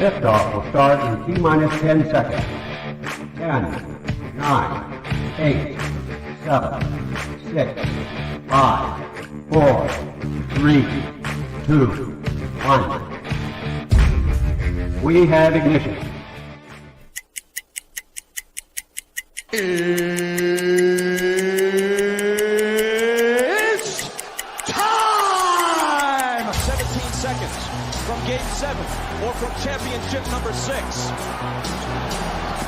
Liftoff will start in T-minus 10 seconds. 10, 9, 8, 7, 6, 5, 4, 3, 2, 1. We have ignition. It's time! 17 seconds from Game 7 or from championship number 6.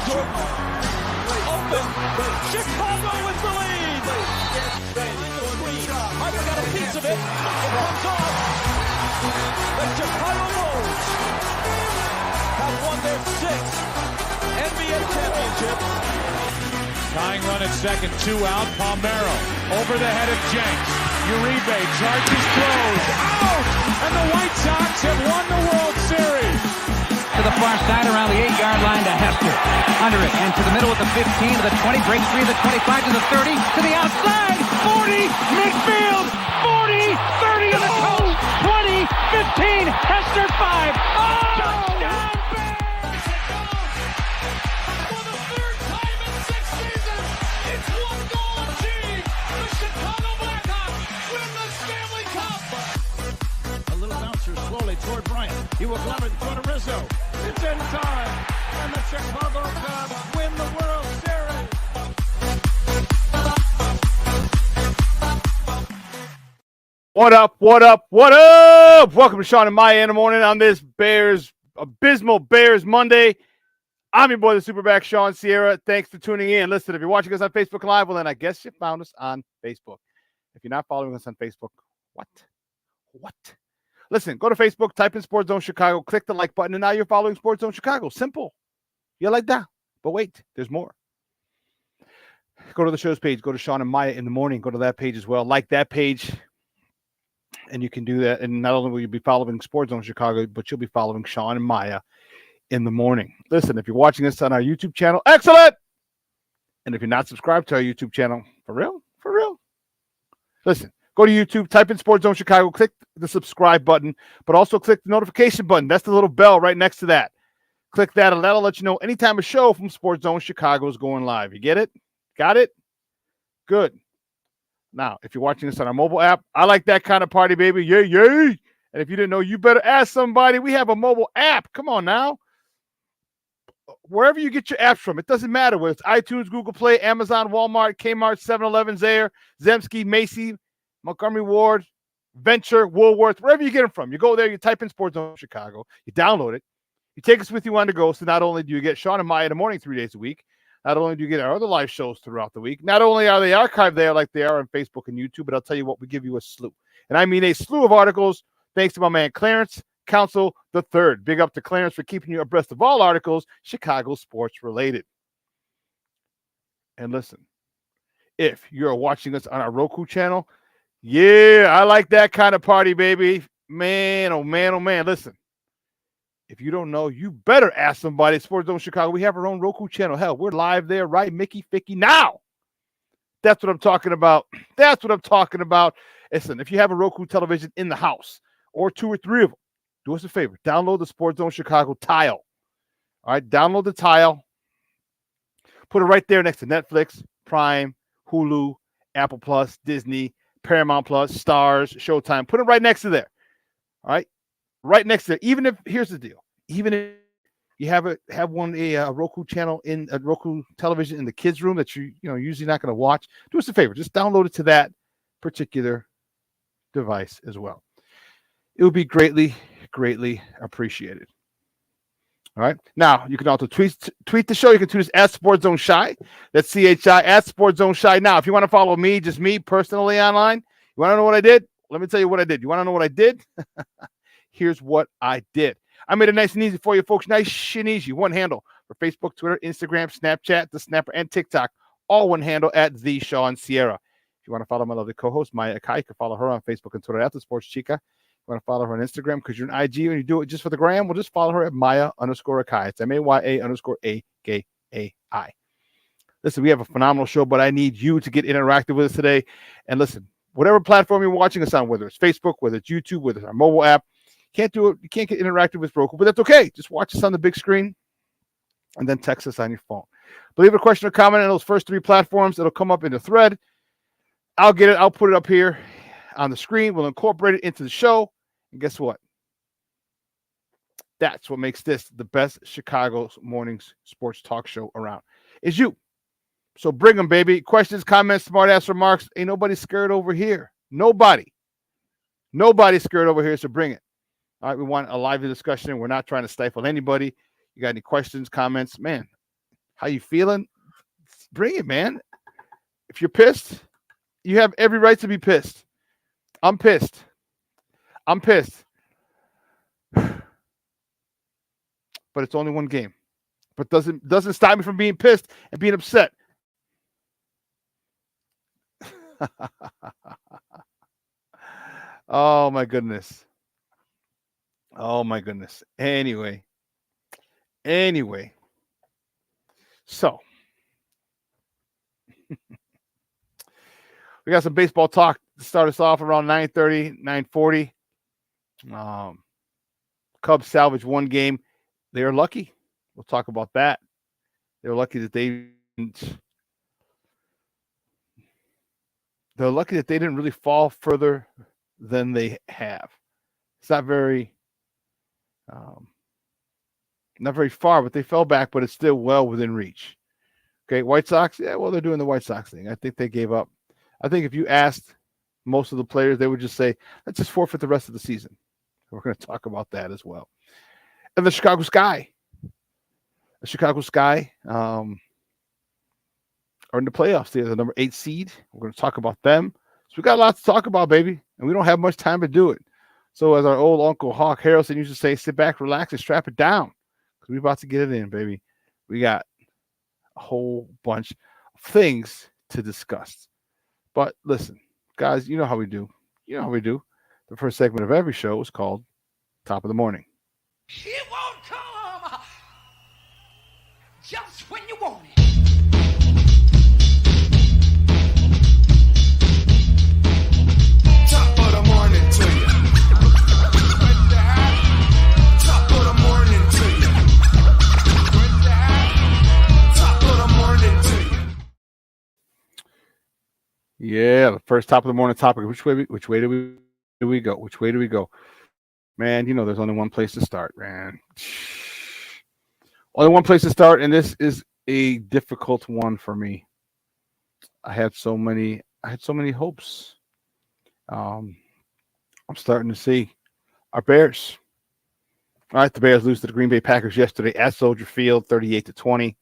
Jordan open. Chicago with the lead. I've got a piece of it. It comes off. The Chicago Bulls have won their 6th NBA championship. Tying run at second, 2 out. Palmero over the head of Jenks. Uribe charges, throws, out! And the White Sox have won the World Series. To the far side around the 8-yard line to Hester. Under it and to the middle at the 15, to the 20, breaks free of the 25 to the 30, to the outside, 40, midfield, 40, 30 to the coast, 20, 15, Hester 5. Oh! Toward Bryant. He will glove it in front of Rizzo. It's in time. And the Chicago Cubs win the World Series. What up? What up? What up? Welcome to Shawn and Maya in the morning on this abysmal Bears Monday. I'm your boy, the SuperBack, Shawn Sierra. Thanks for tuning in. Listen, if you're watching us on Facebook Live, well, then I guess you found us on Facebook. If you're not following us on Facebook, what? Listen, go to Facebook, type in Sports Zone Chicago, click the like button, and now you're following Sports Zone Chicago. Simple. You like that? But wait, there's more. Go to the show's page. Go to Shawn and Maya in the morning. Go to that page as well. Like that page, and you can do that. And not only will you be following Sports Zone Chicago, but you'll be following Shawn and Maya in the morning. Listen, if you're watching this on our YouTube channel, excellent! And if you're not subscribed to our YouTube channel, for real? Listen. Go to YouTube, type in Sports Zone Chicago, click the subscribe button, but also click the notification button. That's the little bell right next to that. Click that, and that'll let you know anytime a show from Sports Zone Chicago is going live. You get it? Got it? Good. Now, if you're watching this on our mobile app, I like that kind of party, baby. Yay. And if you didn't know, you better ask somebody. We have a mobile app. Come on now. Wherever you get your apps from, it doesn't matter whether it's iTunes, Google Play, Amazon, Walmart, Kmart, 7-Eleven, Zayre, Zemsky, Macy, Montgomery Ward, Venture, Woolworth, wherever you get them from. You go there, you type in Sports Zone Chicago, you download it, you take us with you on the go. So not only do you get Shawn and Maya in the morning 3 days a week, not only do you get our other live shows throughout the week, not only are they archived there like they are on Facebook and YouTube, but I'll tell you what, we give you a slew. And I mean a slew of articles, thanks to my man Clarence Council III. Big up to Clarence for keeping you abreast of all articles Chicago sports related. And listen, if you're watching us on our Roku channel, yeah, I like that kind of party, baby. Man, oh man. Listen, if you don't know, you better ask somebody at Sports Zone Chicago. We have our own Roku channel. Hell, we're live there, right? Mickey Ficky now. That's what I'm talking about. Listen, if you have a Roku television in the house or 2 or 3 of them, do us a favor. Download the Sports Zone Chicago tile. All right, download the tile. Put it right there next to Netflix, Prime, Hulu, Apple Plus, Disney, Paramount Plus, Stars, Showtime. Put it right next to there. All right? Right next to there. Even if, here's the deal. Even if you have a Roku channel in a Roku television in the kids' room that you usually not going to watch, do us a favor. Just download it to that particular device as well. It would be greatly appreciated. All right. Now, you can also tweet the show. You can tweet us at Sports Zone Shy. That's CHI at Sports Zone Shy. Now, if you want to follow me, just me personally online, you want to know what I did? Let me tell you what I did. You want to know what I did? Here's what I did. I made it nice and easy for you folks. Nice and easy. One handle for Facebook, Twitter, Instagram, Snapchat, The Snapper, and TikTok. All one handle at The Shawn Sierra. If you want to follow my lovely co-host, Maya Akai, you can follow her on Facebook and Twitter at The Sports Chica. You want to follow her on Instagram because you're an IG and you do it just for the gram, we'll just follow her at Maya_Akai. It's MAYA_AKAI. Listen, we have a phenomenal show, but I need you to get interactive with us today. And listen, whatever platform you're watching us on, whether it's Facebook, whether it's YouTube, whether it's our mobile app, Can't do it. You can't get interactive with Roku, but that's okay. Just watch us on the big screen and then text us on your phone. But leave a question or comment on those first 3 platforms. It'll come up in the thread. I'll get it. I'll put it up here on the screen. We'll incorporate it into the show. And guess what? That's what makes this the best Chicago mornings sports talk show around. Is you. So bring them, baby. Questions, comments, smart-ass remarks. Ain't nobody scared over here. Nobody. Nobody's scared over here, so bring it. All right, we want a lively discussion. We're not trying to stifle anybody. You got any questions, comments? Man, how you feeling? Bring it, man. If you're pissed, you have every right to be pissed. I'm pissed. I'm pissed. But it's only one game. But doesn't stop me from being pissed and being upset. Oh my goodness. Oh my goodness. Anyway. So we got some baseball talk to start us off around 9:30, 9:40. Cubs salvaged one game. They are lucky. We'll talk about that. They're lucky that they didn't really fall further than they have. It's not very far, but they fell back, but it's still well within reach. Okay, White Sox, yeah, well, they're doing the White Sox thing. I think they gave up. I think if you asked most of the players, they would just say, let's just forfeit the rest of the season. We're going to talk about that as well. And the Chicago Sky. Are in the playoffs. They're the number 8 seed. We're going to talk about them. So we got a lot to talk about, baby, and we don't have much time to do it. So as our old Uncle Hawk Harrelson used to say, sit back, relax, and strap it down because we're about to get it in, baby. We got a whole bunch of things to discuss. But listen, guys, you know how we do. The first segment of every show is called Top of the Morning. It won't come just when you want it. Top of the morning to you. Top of the morning to you. Top of the morning to you. Yeah, the first top of the morning topic. Which way do we go? Man, you know there's only one place to start, man. Only one place to start, and this is a difficult one for me. I had so many hopes. I'm starting to see our Bears. All right, the Bears lose to the Green Bay Packers yesterday at Soldier Field, 38-20.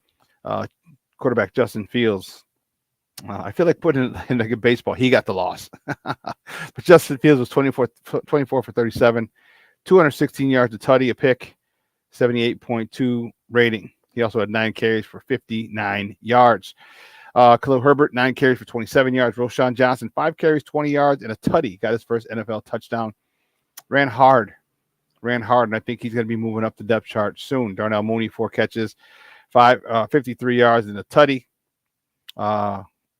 Quarterback Justin Fields. I feel like putting it in like a baseball. He got the loss. But Justin Fields was 24 for 37, 216 yards, a tutty, a pick, 78.2 rating. He also had 9 carries for 59 yards. Khalil Herbert, 9 carries for 27 yards. Roshan Johnson, 5 carries, 20 yards, and a tutty. Got his first NFL touchdown. Ran hard, and I think he's going to be moving up the depth chart soon. Darnell Mooney, 4 catches, 53 yards, and a tutty.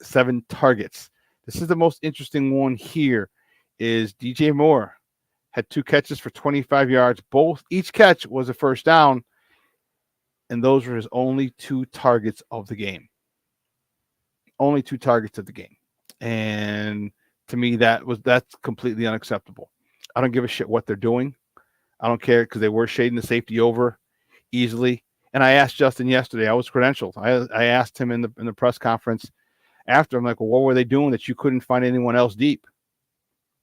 7 targets. This is the most interesting one here is DJ Moore had 2 catches for 25 yards. Each catch was a first down, and those were his only 2 targets of the game. Only 2 targets of the game. And to me, that's completely unacceptable. I don't give a shit what they're doing. I don't care because they were shading the safety over easily. And I asked Justin yesterday. I was credentialed. I asked him in the press conference after. I'm like, well, what were they doing that you couldn't find anyone else deep?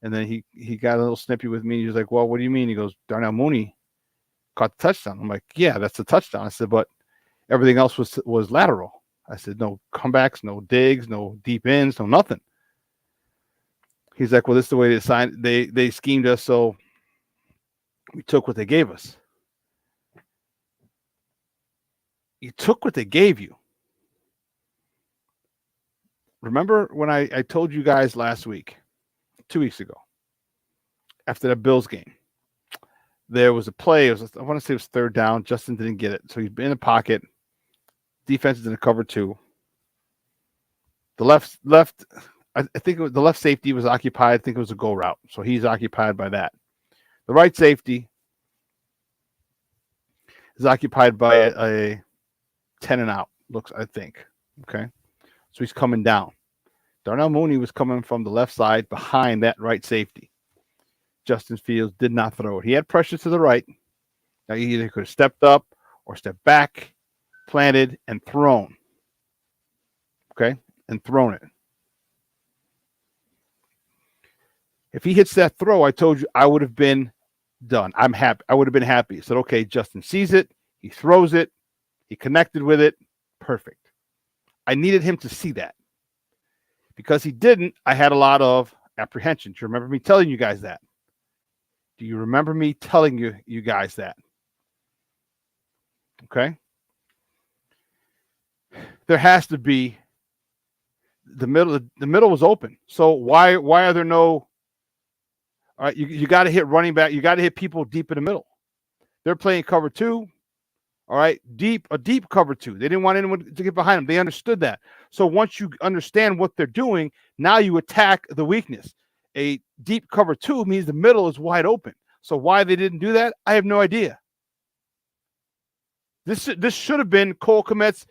And then he got a little snippy with me. He was like, well, what do you mean? He goes, Darnell Mooney caught the touchdown. I'm like, yeah, that's the touchdown. I said, but everything else was lateral. I said, no comebacks, no digs, no deep ends, no nothing. He's like, well, this is the way they schemed us, so we took what they gave us. You took what they gave you. Remember when I told you guys last week, 2 weeks ago, after the Bills game, there was a play. I want to say it was 3rd down. Justin didn't get it. So he's in the pocket. Defense is in a cover 2. The left, I think the left safety was occupied. I think it was a go route. So he's occupied by that. The right safety is occupied by a 10 and out, I think. Okay. So he's coming down. Darnell Mooney was coming from the left side behind that right safety. Justin Fields did not throw it. He had pressure to the right. Now he either could have stepped up or stepped back, planted, and thrown. Okay? And thrown it. If he hits that throw, I told you I would have been done. I'm happy. I would have been happy. Said, okay, Justin sees it. He throws it. He connected with it. Perfect. I needed him to see that. Because he didn't, I had a lot of apprehension. Do you remember me telling you guys that? Do you remember me telling you guys that? Okay? There has to be the middle was open. So why are there no all right, you got to hit running back, you got to hit people deep in the middle. They're playing cover 2. All right, a deep cover 2. They didn't want anyone to get behind them. They understood that. So once you understand what they're doing, now you attack the weakness. A deep cover 2 means the middle is wide open. So why they didn't do that, I have no idea. This should have been Cole Kmet's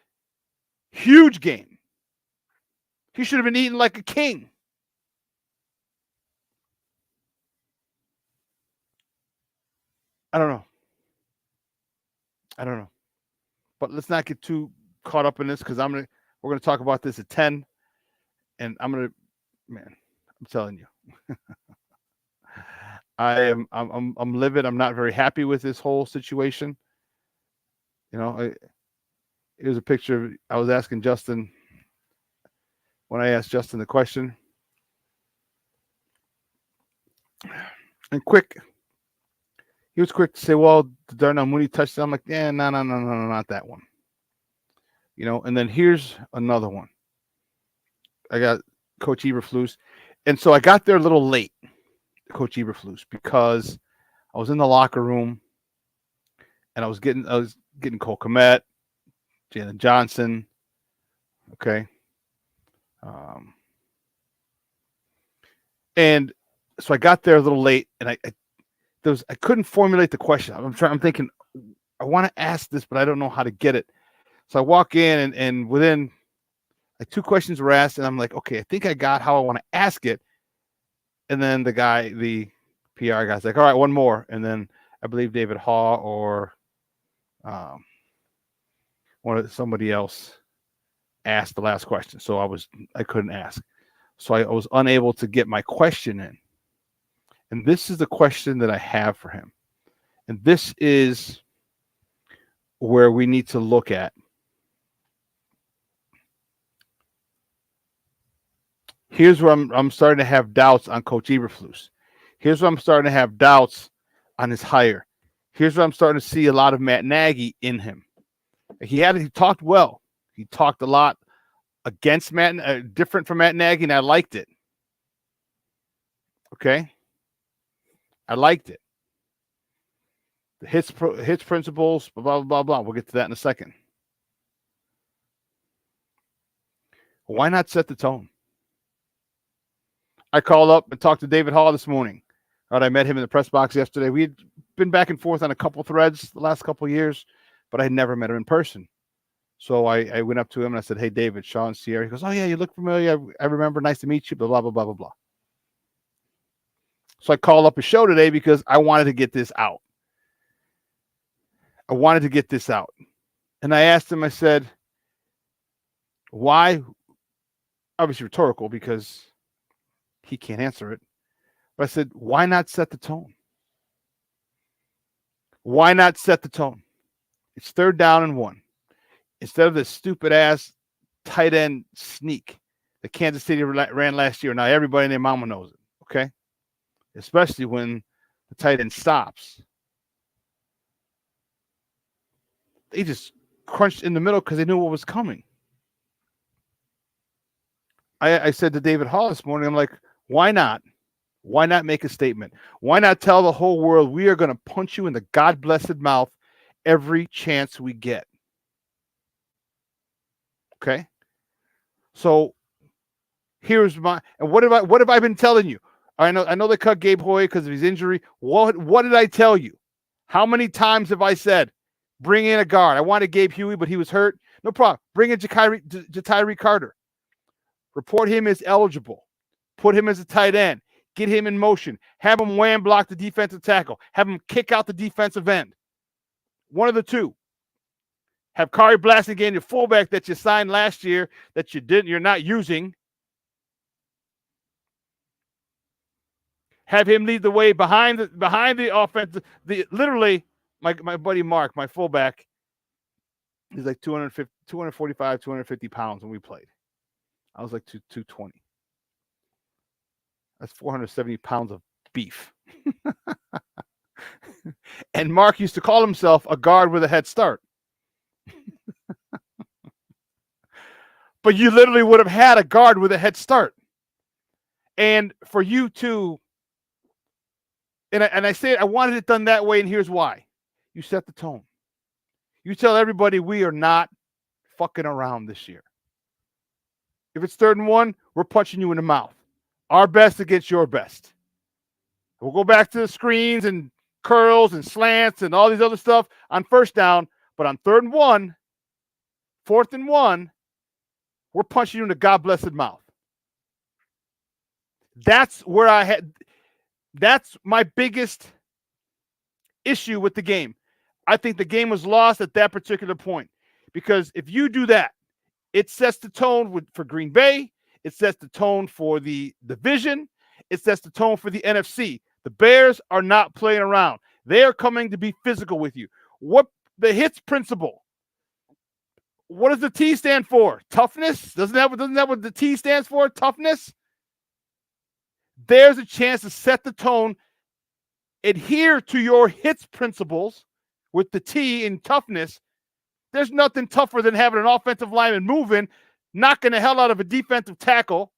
huge game. He should have been eating like a king. I don't know. But let's not get too caught up in this because we're gonna talk about this at 10. And I'm telling you. I'm livid. I'm not very happy with this whole situation. You know, here's a picture. I was asking Justin when I asked Justin the question. And he was quick to say, well, the Darnell Mooney touchdown. I'm like, yeah, no, not that one. You know, and then here's another one. I got Coach Eberflus. And so I got there a little late, Coach Eberflus, because I was in the locker room and I was getting Cole Kmet, Jalen Johnson. Okay. And so I got there a little late and I couldn't formulate the question. I'm thinking, I want to ask this, but I don't know how to get it. So I walk in and within like 2 questions were asked, and I'm like, okay, I think I got how I want to ask it. And then the PR guy's like, all right, one more. And then I believe David Haw or somebody else asked the last question. So I couldn't ask. So I was unable to get my question in. And this is the question that I have for him. And this is where we need to look at. Here's where I'm starting to have doubts on Coach Eberflus. Here's where I'm starting to have doubts on his hire. Here's where I'm starting to see a lot of Matt Nagy in him. He talked well. He talked a lot against Matt, different from Matt Nagy, and I liked it. Okay? I liked it. The hits principles, blah, blah, blah, blah. We'll get to that in a second. Why not set the tone? I called up and talked to David Hall this morning. All right, I met him in the press box yesterday. We had been back and forth on a couple threads the last couple of years, but I had never met him in person. So I went up to him and I said, hey, David, Shawn's here. He goes, oh, yeah, you look familiar. I remember. Nice to meet you, blah, blah, blah, blah, blah, blah. So I called up a show today because I wanted to get this out. And I asked him, I said, why? Obviously rhetorical because he can't answer it. But I said, why not set the tone? Why not set the tone? It's 3rd down and 1. Instead of this stupid ass tight end sneak that Kansas City ran last year. Now everybody and their mama knows it. Okay. Especially when the tight end stops. They just crunched in the middle because they knew what was coming. I said to David Hall this morning, I'm like, why not? Why not make a statement? Why not tell the whole world we are going to punch you in the God-blessed mouth every chance we get? Okay? So here's and what have I been telling you? I know they cut Gabe Hoy because of his injury. What did I tell you? How many times have I said, Bring in a guard. I wanted Gabe Huey, but he was hurt. No problem. Bring in Ja'Tyree Carter. Report him as eligible. Put him as a tight end. Get him in motion. Have him wham block the defensive tackle. Have him kick out the defensive end. One of the two. Have Kari Blassigan, your fullback that you signed last year that you're not using. Have him lead the way behind the offense. Literally, my buddy Mark, my fullback, he's like 245, 250 pounds when we played. I was like 220. That's 470 pounds of beef. And Mark used to call himself a guard with a head start. But you literally would have had a guard with a head start. And for you to, and I say it, I wanted it done that way, and here's why. You set the tone. You tell everybody we are not fucking around this year. If it's 3rd and 1, we're punching you in the mouth. Our best against your best. We'll go back to the screens and curls and slants and all these other stuff on 1st down, but on 3rd and 1, 4th and 1, we're punching you in the God-blessed mouth. That's my biggest issue with the game. I think the game was lost at that particular point. Because if you do that, it sets the tone for Green Bay. It sets the tone for the division. It sets the tone for the NFC. The Bears are not playing around. They are coming to be physical with you. What the hits principle? What does the T stand for? Toughness? Doesn't that what the T stands for? Toughness? There's a chance to set the tone, adhere to your hits principles with the T in toughness. There's nothing tougher than having an offensive lineman moving, knocking the hell out of a defensive tackle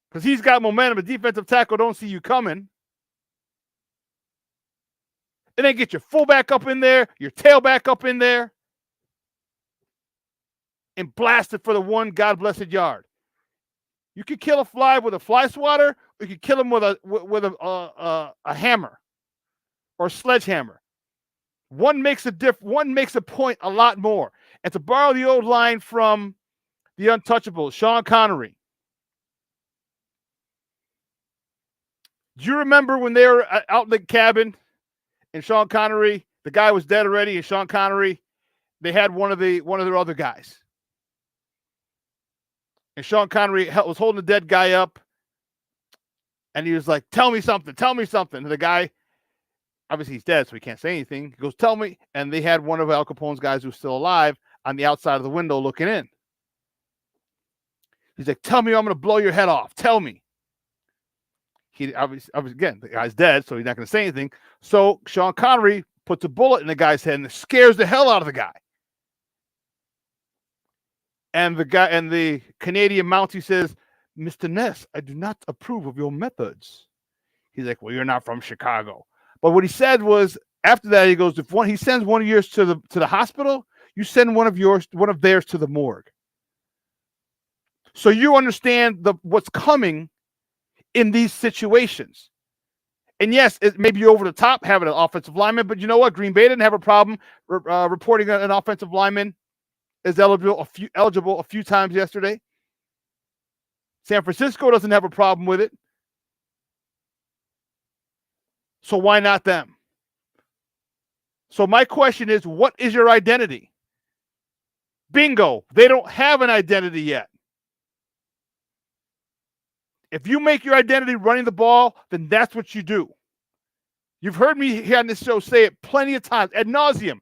because he's got momentum. A defensive tackle don't see you coming. And then get your fullback up in there, your tailback up in there, and blast it for the one God-blessed yard. You could kill a fly with a fly swatter, or you could kill him with a hammer or a sledgehammer. One makes a point a lot more. And to borrow the old line from the Untouchables, Shawn Connery. Do you remember when they were out in the cabin and Shawn Connery, the guy was dead already, and Shawn Connery, they had one of their other guys. And Shawn Connery was holding the dead guy up, and he was like, tell me something. And the guy, obviously he's dead, so he can't say anything. He goes, tell me. And they had one of Al Capone's guys who's still alive on the outside of the window looking in. He's like, tell me, I'm going to blow your head off. Tell me. He obviously, again, the guy's dead, so he's not going to say anything. So Shawn Connery puts a bullet in the guy's head and it scares the hell out of the guy. And the Canadian Mountie says, Mr. Ness, I do not approve of your methods. He's like, well, you're not from Chicago. But what he said was, after that, he goes, if he sends one of yours to the hospital, you send one of theirs to the morgue. So you understand what's coming in these situations. And yes, it may be over the top having an offensive lineman, but you know what? Green Bay didn't have a problem reporting an offensive lineman as eligible a few times yesterday. San Francisco doesn't have a problem with it. So why not them? So my question is, what is your identity? Bingo. They don't have an identity yet. If you make your identity running the ball, then that's what you do. You've heard me here on this show say it plenty of times, ad nauseum.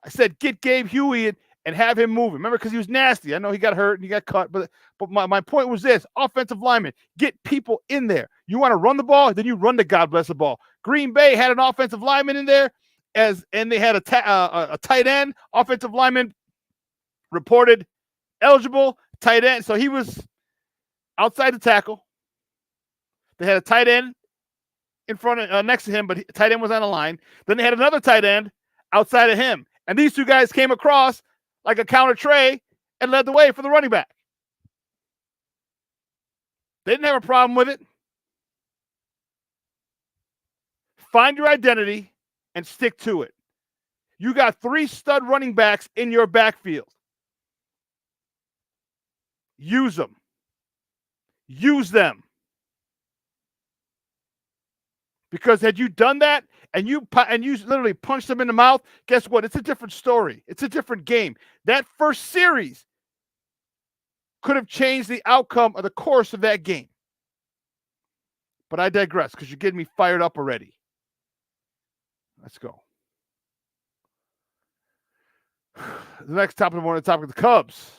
I said, get Gabe Huey and have him moving. Remember, because he was nasty. I know he got hurt and he got cut, but my point was this: offensive lineman, get people in there. You want to run the ball, then you run the God bless the ball. Green Bay had an offensive lineman in there, and they had a tight end. Offensive lineman reported eligible, tight end. So he was outside the tackle. They had a tight end in front of next to him, but tight end was on the line. Then they had another tight end outside of him, and these two guys came across like a counter tray and led the way for the running back. They didn't have a problem with it. Find your identity and stick to it. You got 3 stud running backs in your backfield. Use them. Use them. Because had you done that and you literally punched them in the mouth, guess what? It's a different story. It's a different game. That first series could have changed the outcome of the course of that game. But I digress because you're getting me fired up already. Let's go. The next topic of the morning, the topic of the Cubs.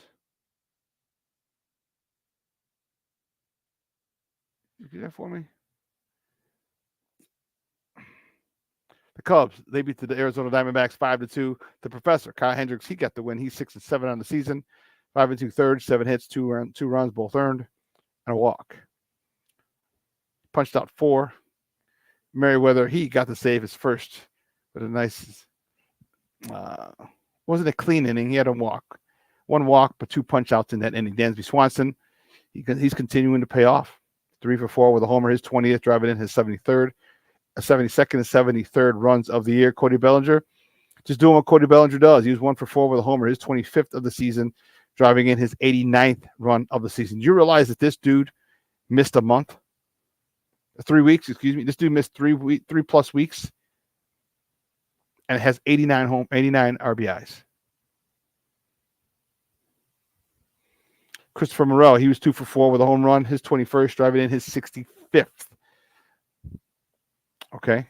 You do that for me? The Cubs, they beat the Arizona Diamondbacks 5-2. The professor, Kyle Hendricks, he got the win. He's 6-7 on the season. 5 2/3, 7 hits, 2 runs, both earned, and a walk. Punched out 4. Merriweather, he got to save his first, but a nice, wasn't a clean inning. He had a walk. 1 walk, but 2 punch outs in that inning. Dansby Swanson, he's continuing to pay off. 3 for 4 with a homer, his 20th, driving in his 73rd. 72nd and 73rd runs of the year. Cody Bellinger, just doing what Cody Bellinger does. He was 1 for 4 with a homer, his 25th of the season, driving in his 89th run of the season. You realize that this dude missed a month? 3 weeks, excuse me. This dude missed 3 plus weeks and has 89 RBIs. Christopher Morel, he was 2 for 4 with a home run, his 21st, driving in his 65th. Okay,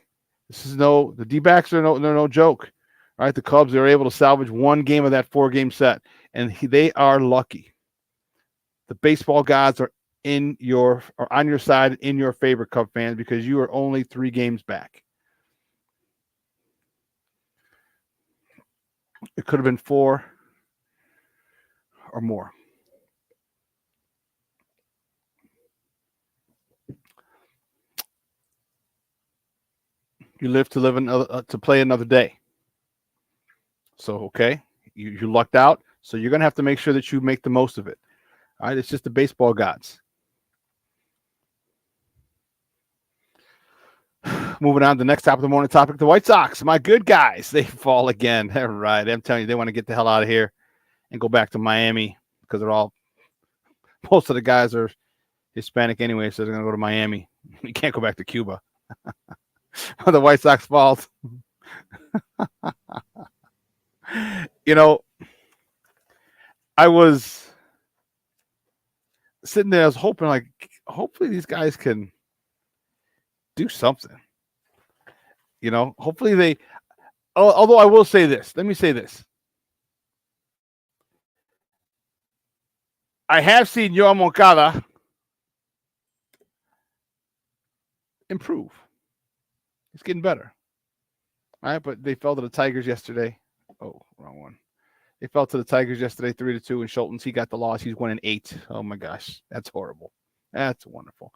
the D-backs are no joke, right? The Cubs are able to salvage 1 game of that 4-game set, and they are lucky. The baseball gods are on your side, in your favor, Cub fans, because you are only 3 games back. It could have been 4 or more. You live to play another day. So, okay, you lucked out. So you're going to have to make sure that you make the most of it. All right, it's just the baseball gods. Moving on to the next topic of the morning topic, the White Sox, my good guys, they fall again. All right, I'm telling you, they want to get the hell out of here and go back to Miami because most of the guys are Hispanic anyway, so they're going to go to Miami. You can't go back to Cuba. The White Sox falls. I was sitting there, I was hoping, hopefully these guys can do something. Hopefully although I will say this. Let me say this. I have seen Yoan Moncada improve. He's getting better. All right, but they fell to the Tigers yesterday. Oh, wrong one. They fell to the Tigers yesterday, 3-2, and Schultz, he got the loss. He's 1-8. Oh, my gosh. That's horrible. That's wonderful.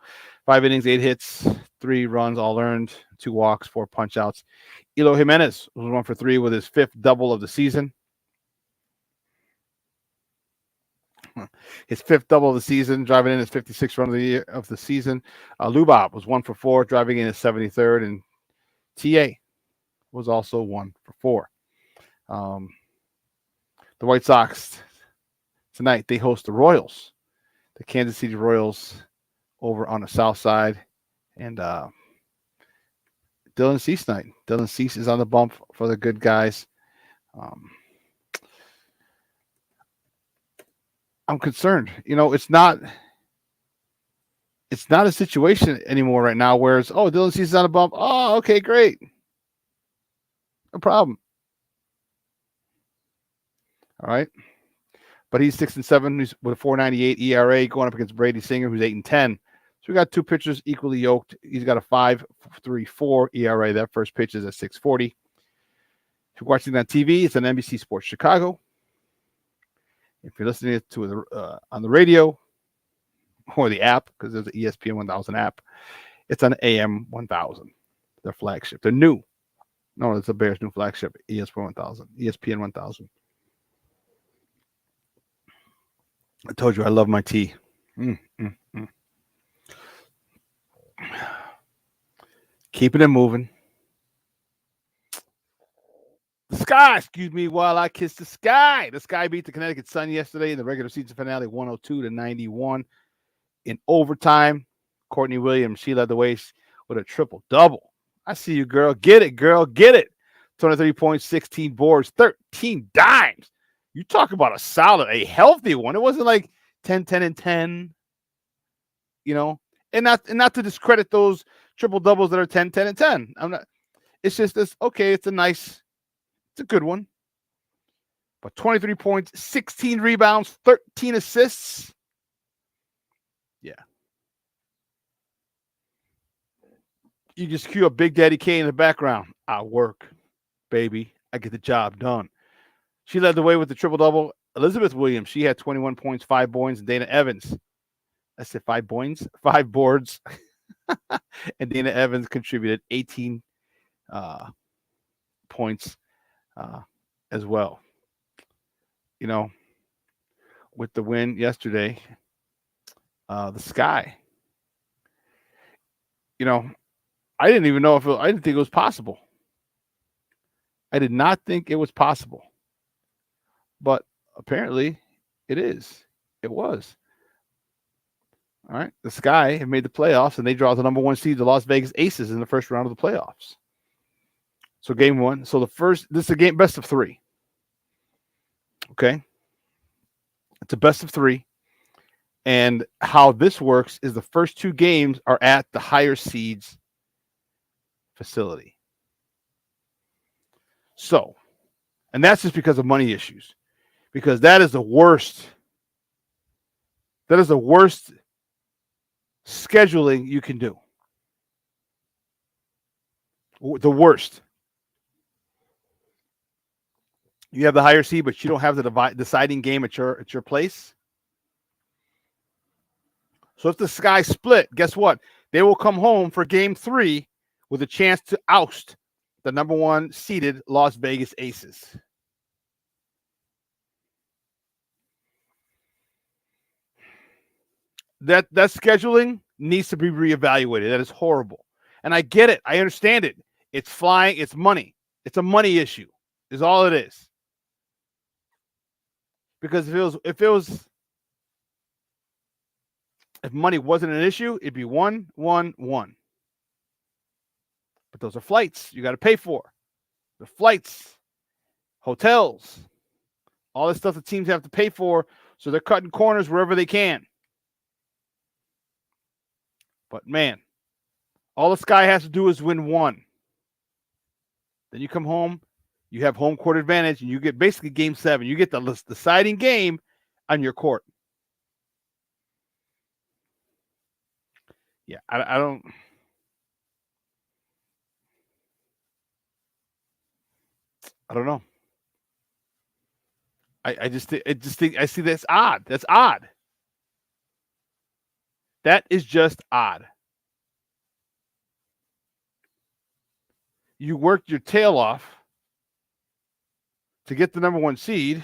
5 innings, 8 hits, 3 runs, all earned, 2 walks, 4 punch-outs. Eloy Jimenez was 1 for 3 with his 5th double of the season. His 5th double of the season, driving in his 56th run of the season. Lubov was 1 for 4, driving in his 73rd, and TA was also 1 for 4. The White Sox tonight, they host the Royals, the Kansas City Royals, over on the south side, and Dylan Cease night. Dylan Cease is on the bump for the good guys. I'm concerned. It's not a situation anymore right now where it's, Dylan Cease is on the bump. Oh, okay, great. No problem. All right. But he's 6-7. He's with a 4.98 ERA going up against Brady Singer, who's 8-10. So we got 2 pitchers equally yoked. He's got a 5.34 ERA. That first pitch is at 6.40. If you're watching on TV, it's on NBC Sports Chicago. If you're listening to it on the radio or the app, because there's an ESPN 1000 app, it's on AM 1000, their flagship. They're new. No, it's the Bears' new flagship, ESPN 1000. ESPN 1000. I told you I love my tea. Keeping it moving. The Sky, excuse me, while I kiss the Sky. The Sky beat the Connecticut Sun yesterday in the regular season finale, 102-91 in overtime. Courtney Williams, she led the way with a triple-double. I see you, girl. Get it, girl. Get it. 23 points, 16 boards, 13 dimes. You talk about a solid, a healthy one. It wasn't like 10, 10, and 10, you know, and not to discredit those triple doubles that are 10, 10, and 10. I'm not. It's just this. Okay, it's a good one. But 23 points, 16 rebounds, 13 assists. Yeah. You just cue up Big Daddy K in the background. I work, baby. I get the job done. She led the way with the triple-double. Elizabeth Williams, she had 21 points, 5 boards, and Dana Evans. I said 5 boards. And Dana Evans contributed 18 points as well. You know, with the win yesterday, the Sky. You know, I didn't even know I didn't think it was possible. I did not think it was possible. But apparently it is. It was. All right. The Sky have made the playoffs, and they draw the number 1 seed, the Las Vegas Aces, in the first round of the playoffs. So game 1. So this is a game best of 3. Okay. It's a best of 3. And how this works is the first 2 games are at the higher seeds facility. So, and that's just because of money issues. Because that is the worst. That is the worst scheduling you can do. The worst. You have the higher seed, but you don't have the deciding game at your place. So if the Sky split, guess what? They will come home for game 3 with a chance to oust the number 1 seeded Las Vegas Aces. That scheduling needs to be reevaluated. That is horrible. And I get it. I understand it. It's flying. It's money. It's a money issue is all it is. Because if money wasn't an issue, it'd be 1, 1, 1. But those are flights you got to pay for. The flights, hotels, all this stuff the teams have to pay for. So they're cutting corners wherever they can. But man, all the Sky has to do is win 1. Then you come home, you have home court advantage, and you get basically game 7. You get the deciding game on your court. Yeah, I don't. I don't know. I just think I see that's odd. That's odd. That is just odd. You worked your tail off to get the number 1 seed,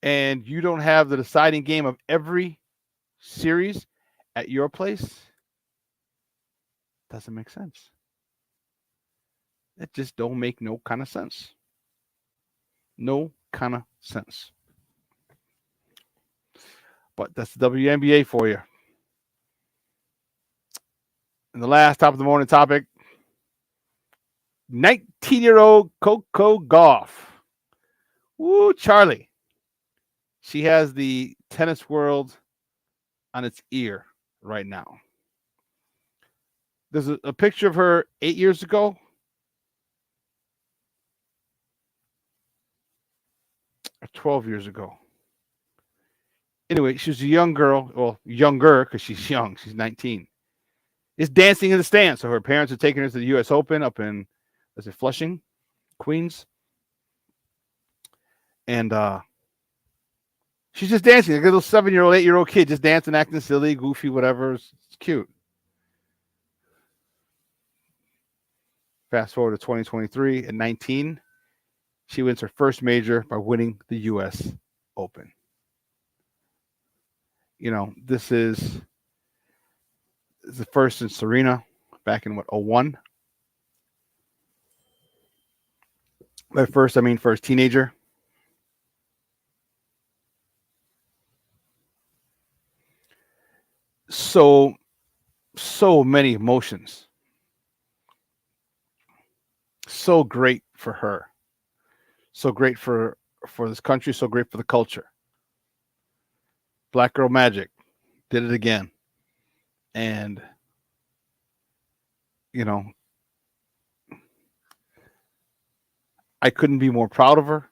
and you don't have the deciding game of every series at your place. Doesn't make sense. That just don't make no kind of sense. No kind of sense. But that's the WNBA for you. And the last top of the morning topic, 19-year-old Coco Gauff. Woo, Charlie. She has the tennis world on its ear right now. There's a picture of her 8 years ago. Or 12 years ago. Anyway, she was a young girl, well, younger because she's young. She's 19. Is dancing in the stands. So her parents are taking her to the U.S. Open up in, Flushing, Queens. And she's just dancing. Like a little 7-year-old, 8-year-old kid just dancing, acting silly, goofy, whatever. It's cute. Fast forward to 2023 at 19. She wins her first major by winning the U.S. Open. You know, this is the first in Serena back in 01. By first, I mean first teenager. So many emotions. So great for her. So great for this country. So great for the culture. Black Girl Magic did it again. And, you know, I couldn't be more proud of her.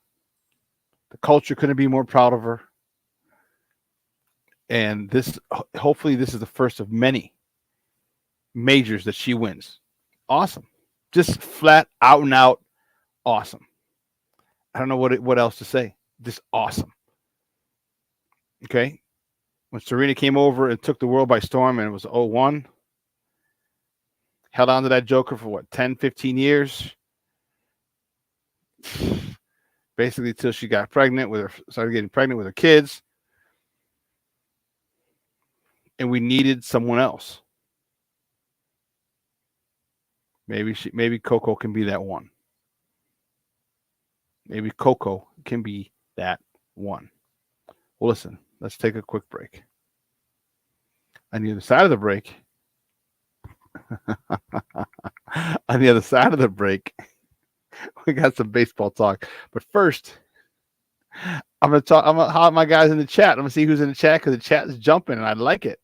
The culture couldn't be more proud of her. And hopefully this is the first of many majors that she wins. Awesome. Just flat out and out awesome. I don't know what else to say. Just awesome. Okay. When Serena came over and took the world by storm, and it was 0-1, held on to that joker for what, 10, 15 years? Basically until she got pregnant started getting pregnant with her kids. And we needed someone else. Maybe Coco can be that one. Maybe Coco can be that one. Well, listen, let's take a quick break. On the other side of the break, we got some baseball talk. But first, I'm gonna holler at my guys in the chat. I'm gonna see who's in the chat because the chat is jumping, and I like it.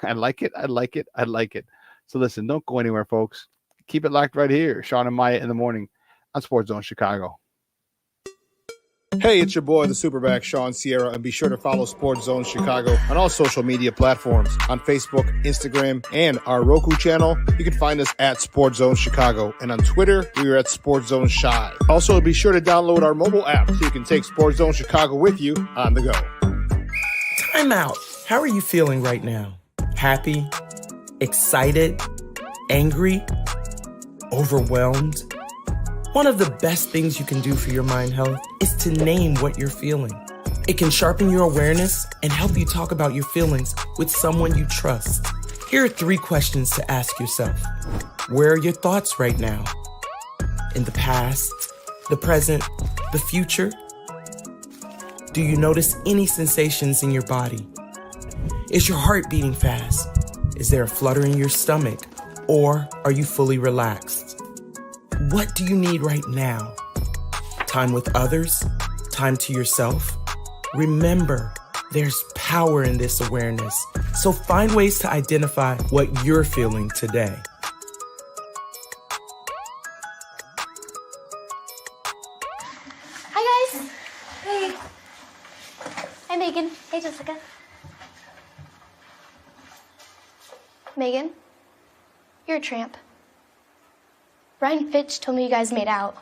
I like it. So listen, don't go anywhere, folks. Keep it locked right here. Shawn and Maya in the morning on Sports Zone Chicago. Hey, it's your boy, the SuperBack, Shawn Sierra, and be sure to follow Sports Zone Chicago on all social media platforms, on Facebook, Instagram, and our Roku channel. You can find us at Sports Zone Chicago, and on Twitter, we are at Sports Zone Shy. Also, be sure to download our mobile app so you can take Sports Zone Chicago with you on the go. Time out. How are you feeling right now? Happy? Excited? Angry? Overwhelmed? One of the best things you can do for your mind health is to name what you're feeling. It can sharpen your awareness and help you talk about your feelings with someone you trust. Here are 3 questions to ask yourself. Where are your thoughts right now? In the past, the present, the future? Do you notice any sensations in your body? Is your heart beating fast? Is there a flutter in your stomach? Or are you fully relaxed? What do you need right now? Time with others? Time to yourself? Remember, there's power in this awareness. So find ways to identify what you're feeling today. Hi, guys. Hey. Hi, Megan. Hey, Jessica. Megan, you're a tramp. Brian Fitch told me you guys made out.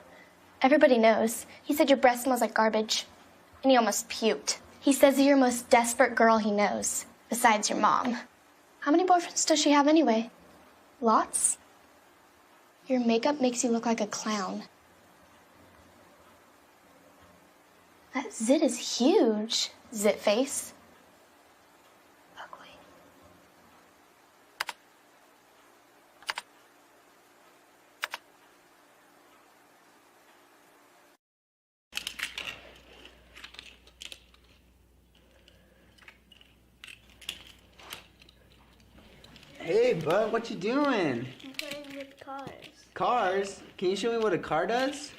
Everybody knows. He said your breath smells like garbage. And he almost puked. He says you're the most desperate girl he knows, besides your mom. How many boyfriends does she have anyway? Lots? Your makeup makes you look like a clown. That zit is huge, zit face. Ugly. Hey, bud, what you doing? I'm playing with cars. Cars? Can you show me what a car does?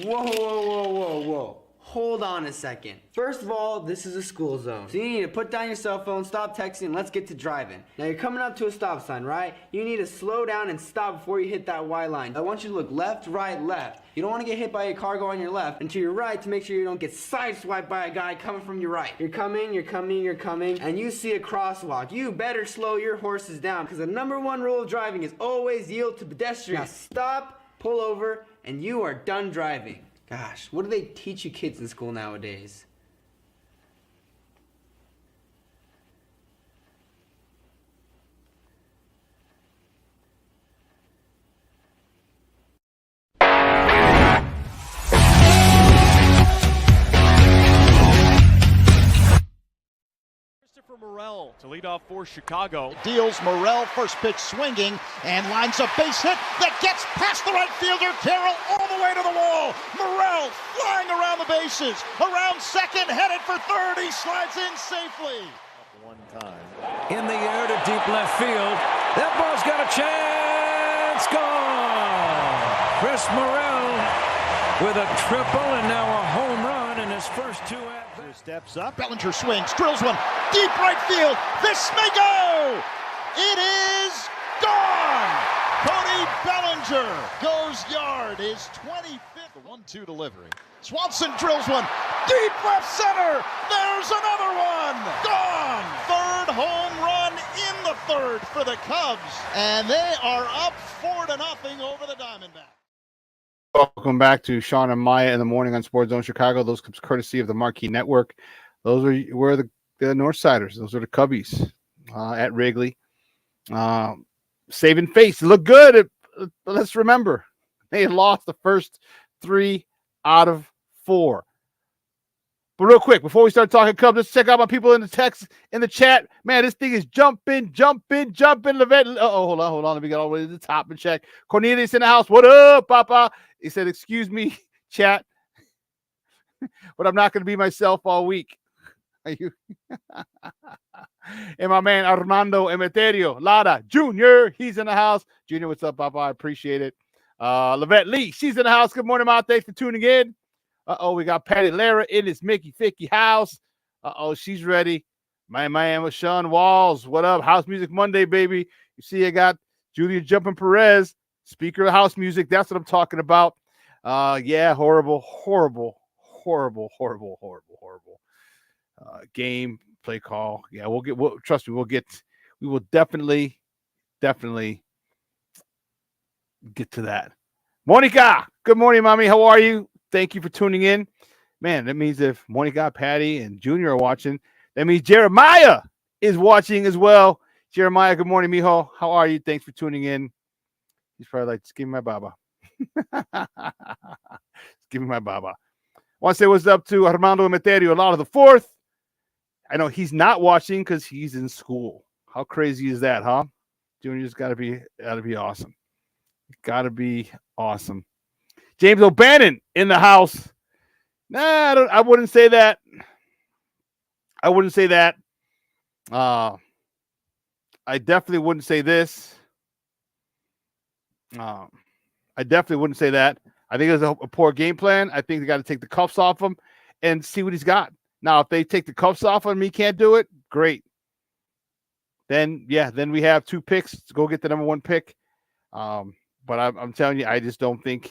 Whoa, whoa, whoa, whoa, whoa. Hold on a second. First of all, this is a school zone. So you need to put down your cell phone, stop texting, and let's get to driving. Now you're coming up to a stop sign, right? You need to slow down and stop before you hit that Y line. I want you to look left, right, left. You don't want to get hit by a car going on your left, and to your right to make sure you don't get sideswiped by a guy coming from your right. You're coming, and you see a crosswalk. You better slow your horses down, because the #1 rule of driving is always yield to pedestrians. Now stop, pull over, and you are done driving. Gosh, what do they teach you kids in school nowadays? Christopher Morel To lead off for Chicago. Deals Morrell, first pitch swinging, and lines a base hit that gets past the right fielder, Carroll, all the way to the wall. Morrell flying around the bases, around second, headed for third. He slides in safely. One time. In the air to deep left field. That ball's got a chance. Gone. Chris Morrell with a triple and now a home run in his first two at-bats. Steps up, Bellinger swings, drills one, deep right field. This may go. It is gone. Cody Bellinger goes yard, his 25th. The 1-2 delivery. Swanson drills one, deep left center. There's another one. Gone. Third home run in the third for the Cubs, and they are up 4-0 over the Diamondbacks. Welcome back to Shawn and Maya in the morning on Sports Zone Chicago. Those comes courtesy of the Marquee Network. Those were the Northsiders. Those are the Cubbies at Wrigley. Saving face. Look good. Let's remember, they had lost the first 3 out of 4. But real quick, before we start talking Cubs, let's check out my people in the text, in the chat. Man, this thing is jumping. Levette. Hold on. Let me get all the way to the top and check. Cornelius in the house. What up, Papa? He said, excuse me, chat, but I'm not going to be myself all week. Are you? And my man, Armando Emeterio Lara Jr., he's in the house. Junior, what's up, Papa? I appreciate it. Levette Lee, she's in the house. Good morning, Ma. Thanks for tuning in. We got Patty Lara in his Mickey Ficky house. She's ready. My man with Shawn Walls. What up? House Music Monday, baby. You see, I got Julia Jumpin' Perez, speaker of house music. That's what I'm talking about. Yeah, horrible. Game, play call. Yeah, trust me, we will definitely get to that. Monica, good morning, mommy. How are you? Thank you for tuning in. Man, that means if Monica, Patty, and Junior are watching, that means Jeremiah is watching as well. Jeremiah, good morning, mijo. How are you? Thanks for tuning in. He's probably like, just give me my baba. Give me my baba. Want to say what's up to Armando Emeterio, a lot of the fourth. I know he's not watching because he's in school. How crazy is that, huh? Junior's gotta be awesome. Gotta be awesome. James O'Bannon in the house. Nah, I wouldn't say that. I definitely wouldn't say this. I definitely wouldn't say that. I think it was a poor game plan. I think they got to take the cuffs off him and see what he's got. Now, if they take the cuffs off him, he can't do it. Great. Then we have 2 picks to go get the number 1 pick. But I'm telling you, I just don't think.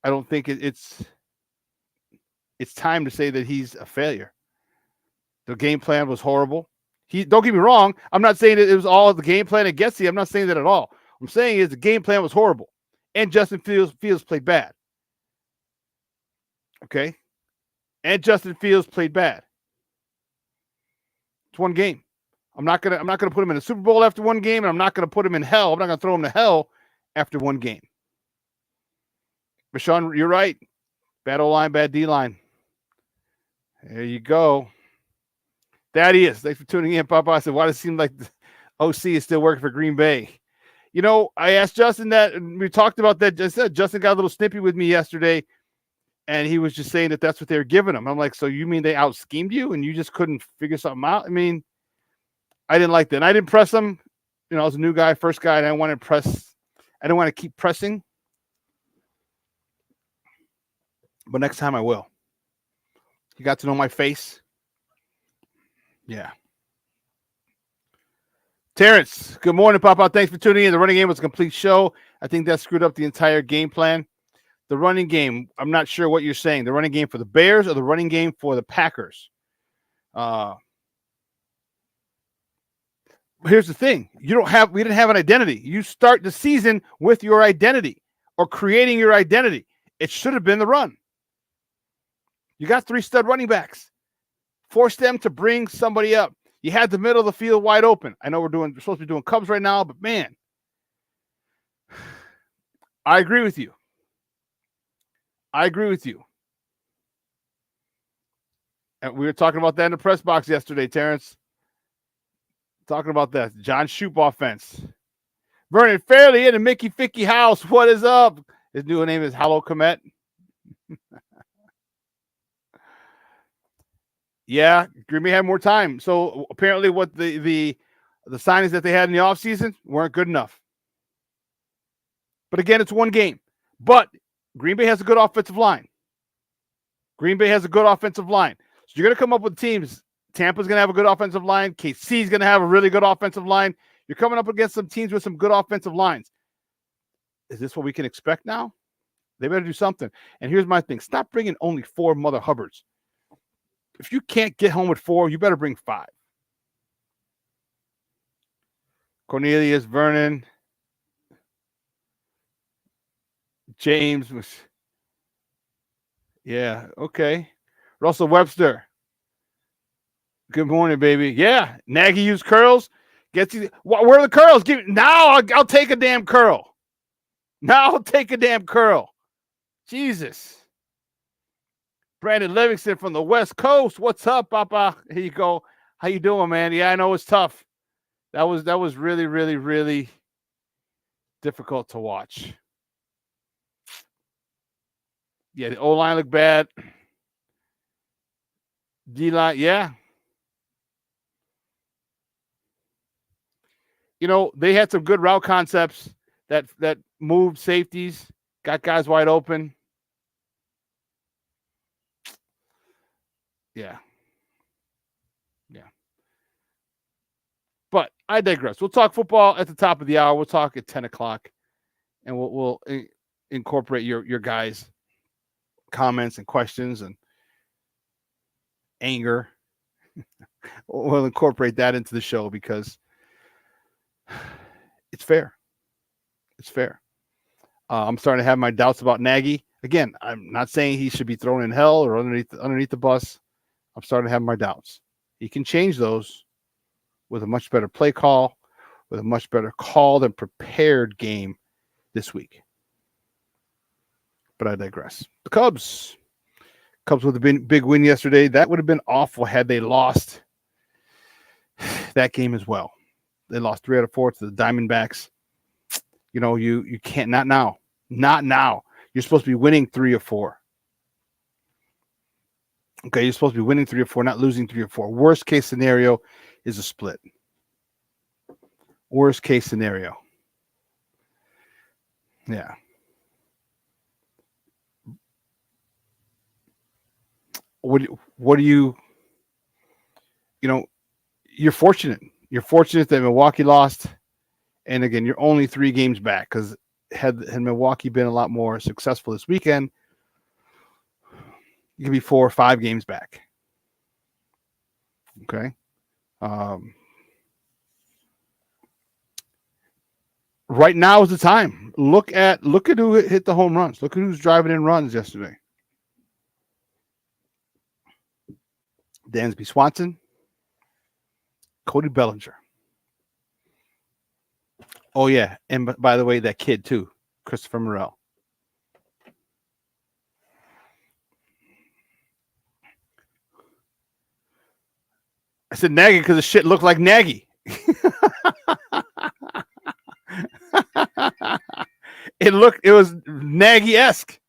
I don't think it's time to say that he's a failure. The game plan was horrible. Don't get me wrong. I'm not saying that it was all the game plan against him. I'm not saying that at all. I'm saying is the game plan was horrible, and Justin Fields played bad. Okay, and Justin Fields played bad. It's one game. I'm not gonna put him in a Super Bowl after one game, and I'm not gonna put him in hell. I'm not gonna throw him to hell after one game. But Shawn, you're right. Bad O-line, bad D-line. There you go. Thaddeus, thanks for tuning in, Papa. I said, why does it seem like the OC is still working for Green Bay? You know, I asked Justin that, and we talked about that. I said Justin got a little snippy with me yesterday, and he was just saying that that's what they were giving him. I'm like, so you mean they out-schemed you, and you just couldn't figure something out? I mean, I didn't like that. And I didn't press him. You know, I was a new guy, first guy, and I didn't want to keep pressing. But next time I will. You got to know my face. Yeah. Terrence, good morning, Papa. Thanks for tuning in. The running game was a complete show. I think that screwed up the entire game plan. The running game, I'm not sure what you're saying. The running game for the Bears or the running game for the Packers? Here's the thing. We didn't have an identity. You start the season with your identity or creating your identity. It should have been the run. You got 3 stud running backs. Force them to bring somebody up. You had the middle of the field wide open. I know we're supposed to be doing Cubs right now, but man, I agree with you. And we were talking about that in the press box yesterday, Terrence. talking about that John Shoop offense. Vernon Fairley in the Mickey Ficky house. What is up? His new name is Hallow Komet. Yeah, Green Bay had more time. So apparently what the signings that they had in the offseason weren't good enough. But again, it's one game. But Green Bay has a good offensive line. So you're going to come up with teams. Tampa's going to have a good offensive line. KC's going to have a really good offensive line. You're coming up against some teams with some good offensive lines. Is this what we can expect now? They better do something. And here's my thing. Stop bringing only 4 Mother Hubbards. If you can't get home with 4, you better bring 5. Cornelius, Vernon, James was, yeah, okay. Russell Webster. Good morning, baby. Yeah, Nagy used curls. Gets you. Where are the curls? I'll take a damn curl. Jesus. Brandon Livingston from the West Coast. What's up, Papa? Here you go. How you doing, man? Yeah, I know it's tough. That was really, really, really difficult to watch. Yeah, the O-line looked bad. D-line, yeah. You know, they had some good route concepts that moved safeties, got guys wide open. Yeah. But I digress. We'll talk football at the top of the hour. We'll talk at 10 o'clock, and we'll incorporate your guys' comments and questions and anger. We'll incorporate that into the show because it's fair. I'm starting to have my doubts about Nagy. Again, I'm not saying he should be thrown in hell or underneath the bus. I'm starting to have my doubts. He can change those with a much better play call, with a much better called and prepared game this week. But I digress. The Cubs with a big win yesterday. That would have been awful had they lost that game as well. They lost 3 out of 4 to the Diamondbacks. You know, you can't, not now. You're supposed to be winning 3 or 4. Okay, you're supposed to be winning 3 or 4, not losing 3 or 4. Worst case scenario is a split. Worst case scenario. Yeah. What do you know, you're fortunate. You're fortunate that Milwaukee lost. And again, you're only 3 games back because had Milwaukee been a lot more successful this weekend, you could be 4 or 5 games back. Okay. Right now is the time. Look at who hit the home runs. Look at who's driving in runs yesterday. Dansby Swanson, Cody Bellinger. Oh, yeah. And by the way, that kid, too, Christopher Morel. I said Nagy because the shit looked like Nagy. It was Nagy-esque.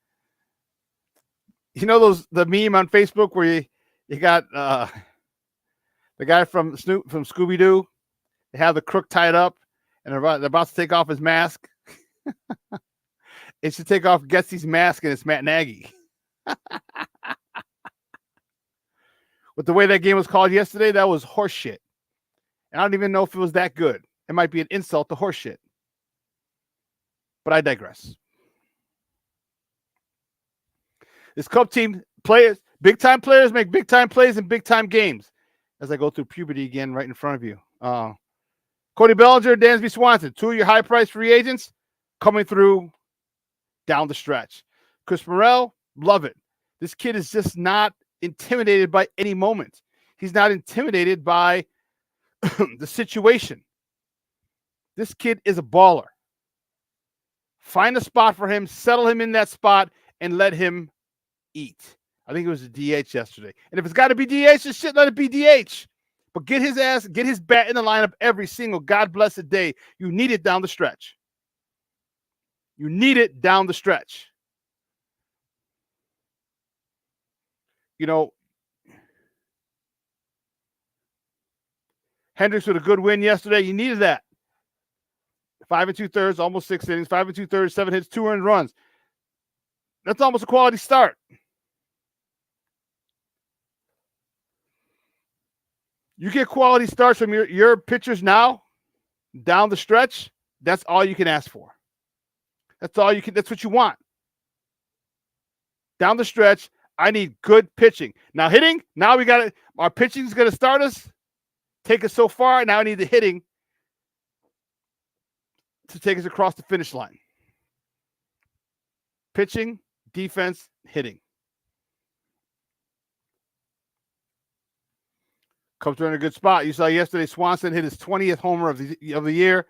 You know the meme on Facebook where you got the guy from Scooby-Doo. They have the crook tied up, and they're about to take off his mask. It should take off Getsy's mask, and it's Matt Nagy. With the way that game was called yesterday, that was horseshit. And I don't even know if it was that good. It might be an insult to horseshit. But I digress. This Cub team players, big-time players make big-time plays in big-time games. As I go through puberty again right in front of you. Cody Bellinger, Dansby Swanson, 2 of your high-priced free agents coming through down the stretch. Chris Morel, love it. This kid is just not intimidated by any moment. He's not intimidated by the situation. This kid is a baller. Find a spot for him, settle him in that spot, and let him eat. I think it was a DH yesterday. And if it's got to be DH, just shit, let it be DH. But get his bat in the lineup every single God blessed day. You need it down the stretch. You need it down the stretch. You know, Hendricks with a good win yesterday. You needed that. 5 2/3, almost 6 innings. 5 2/3, 7 hits, 2 earned runs. That's almost a quality start. You get quality starts from your pitchers now, down the stretch. That's all you can ask for. That's what you want. Down the stretch, I need good pitching. Now hitting, now we got it. Our pitching is going to start us, take us so far. Now I need the hitting to take us across the finish line. Pitching, defense, hitting. Cubs are in a good spot. You saw yesterday Swanson hit his 20th homer of the year.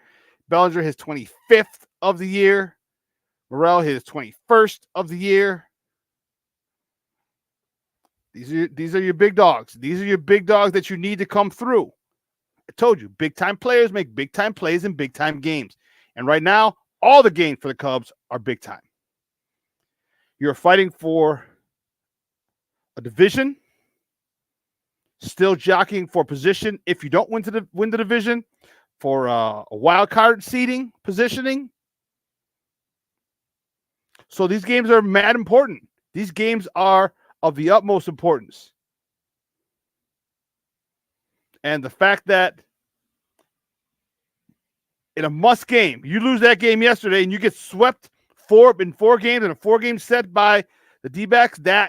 Bellinger his 25th of the year. Morel hit his 21st of the year. These are your big dogs. These are your big dogs that you need to come through. I told you, big-time players make big-time plays in big-time games. And right now, all the games for the Cubs are big-time. You're fighting for a division, still jockeying for position if you don't win the division, for a wild card seeding positioning. So these games are mad important. These games are of the utmost importance. And the fact that in a must game, you lose that game yesterday and you get swept in 4 games in a 4-game set by the D-backs, I'm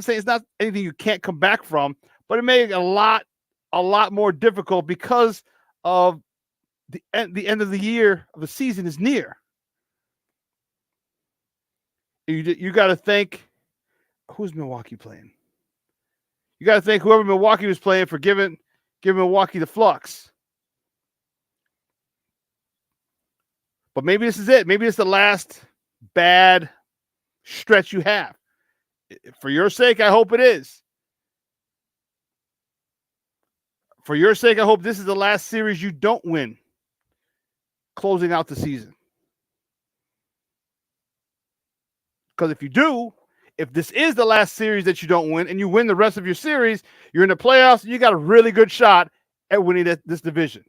saying it's not anything you can't come back from, but it made it a lot more difficult because of the end of the year of the season is near. You got to think, who's Milwaukee playing? You got to think whoever Milwaukee was playing for giving Milwaukee the flux. But maybe this is it. Maybe it's the last bad stretch you have. For your sake, I hope it is. For your sake, I hope this is the last series you don't win, closing out the season. Because if you do, if this is the last series that you don't win and you win the rest of your series, you're in the playoffs and you got a really good shot at winning this division.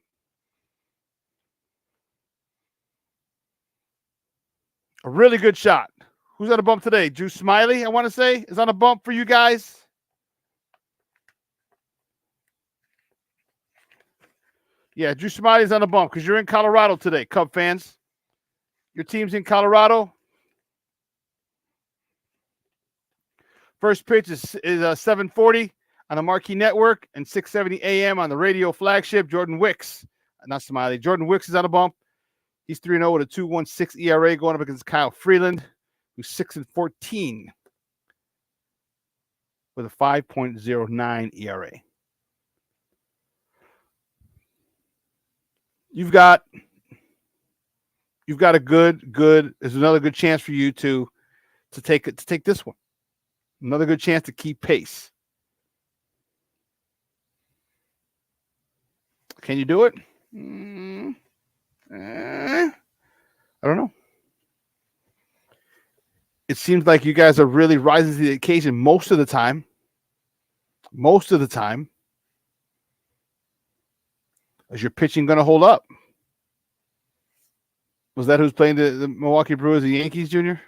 A really good shot. Who's on a bump today? Drew Smiley, I want to say, is on a bump for you guys. Yeah, Drew Smiley's on a bump because you're in Colorado today, Cub fans. Your team's in Colorado. First pitch is 7:40 on the Marquee Network and 6:70 a.m. on the radio flagship. Jordan Wicks, not Smiley. Jordan Wicks is on a bump. He's 3-0 with a 2.16 ERA going up against Kyle Freeland, who's 6-14 with a 5.09 ERA. You've got a good. There's another good chance for you to take this one. Another good chance to keep pace. Can you do it? I don't know. It seems like you guys are really rising to the occasion most of the time. Is your pitching going to hold up? Was that who's playing the Milwaukee Brewers, the Yankees, Junior?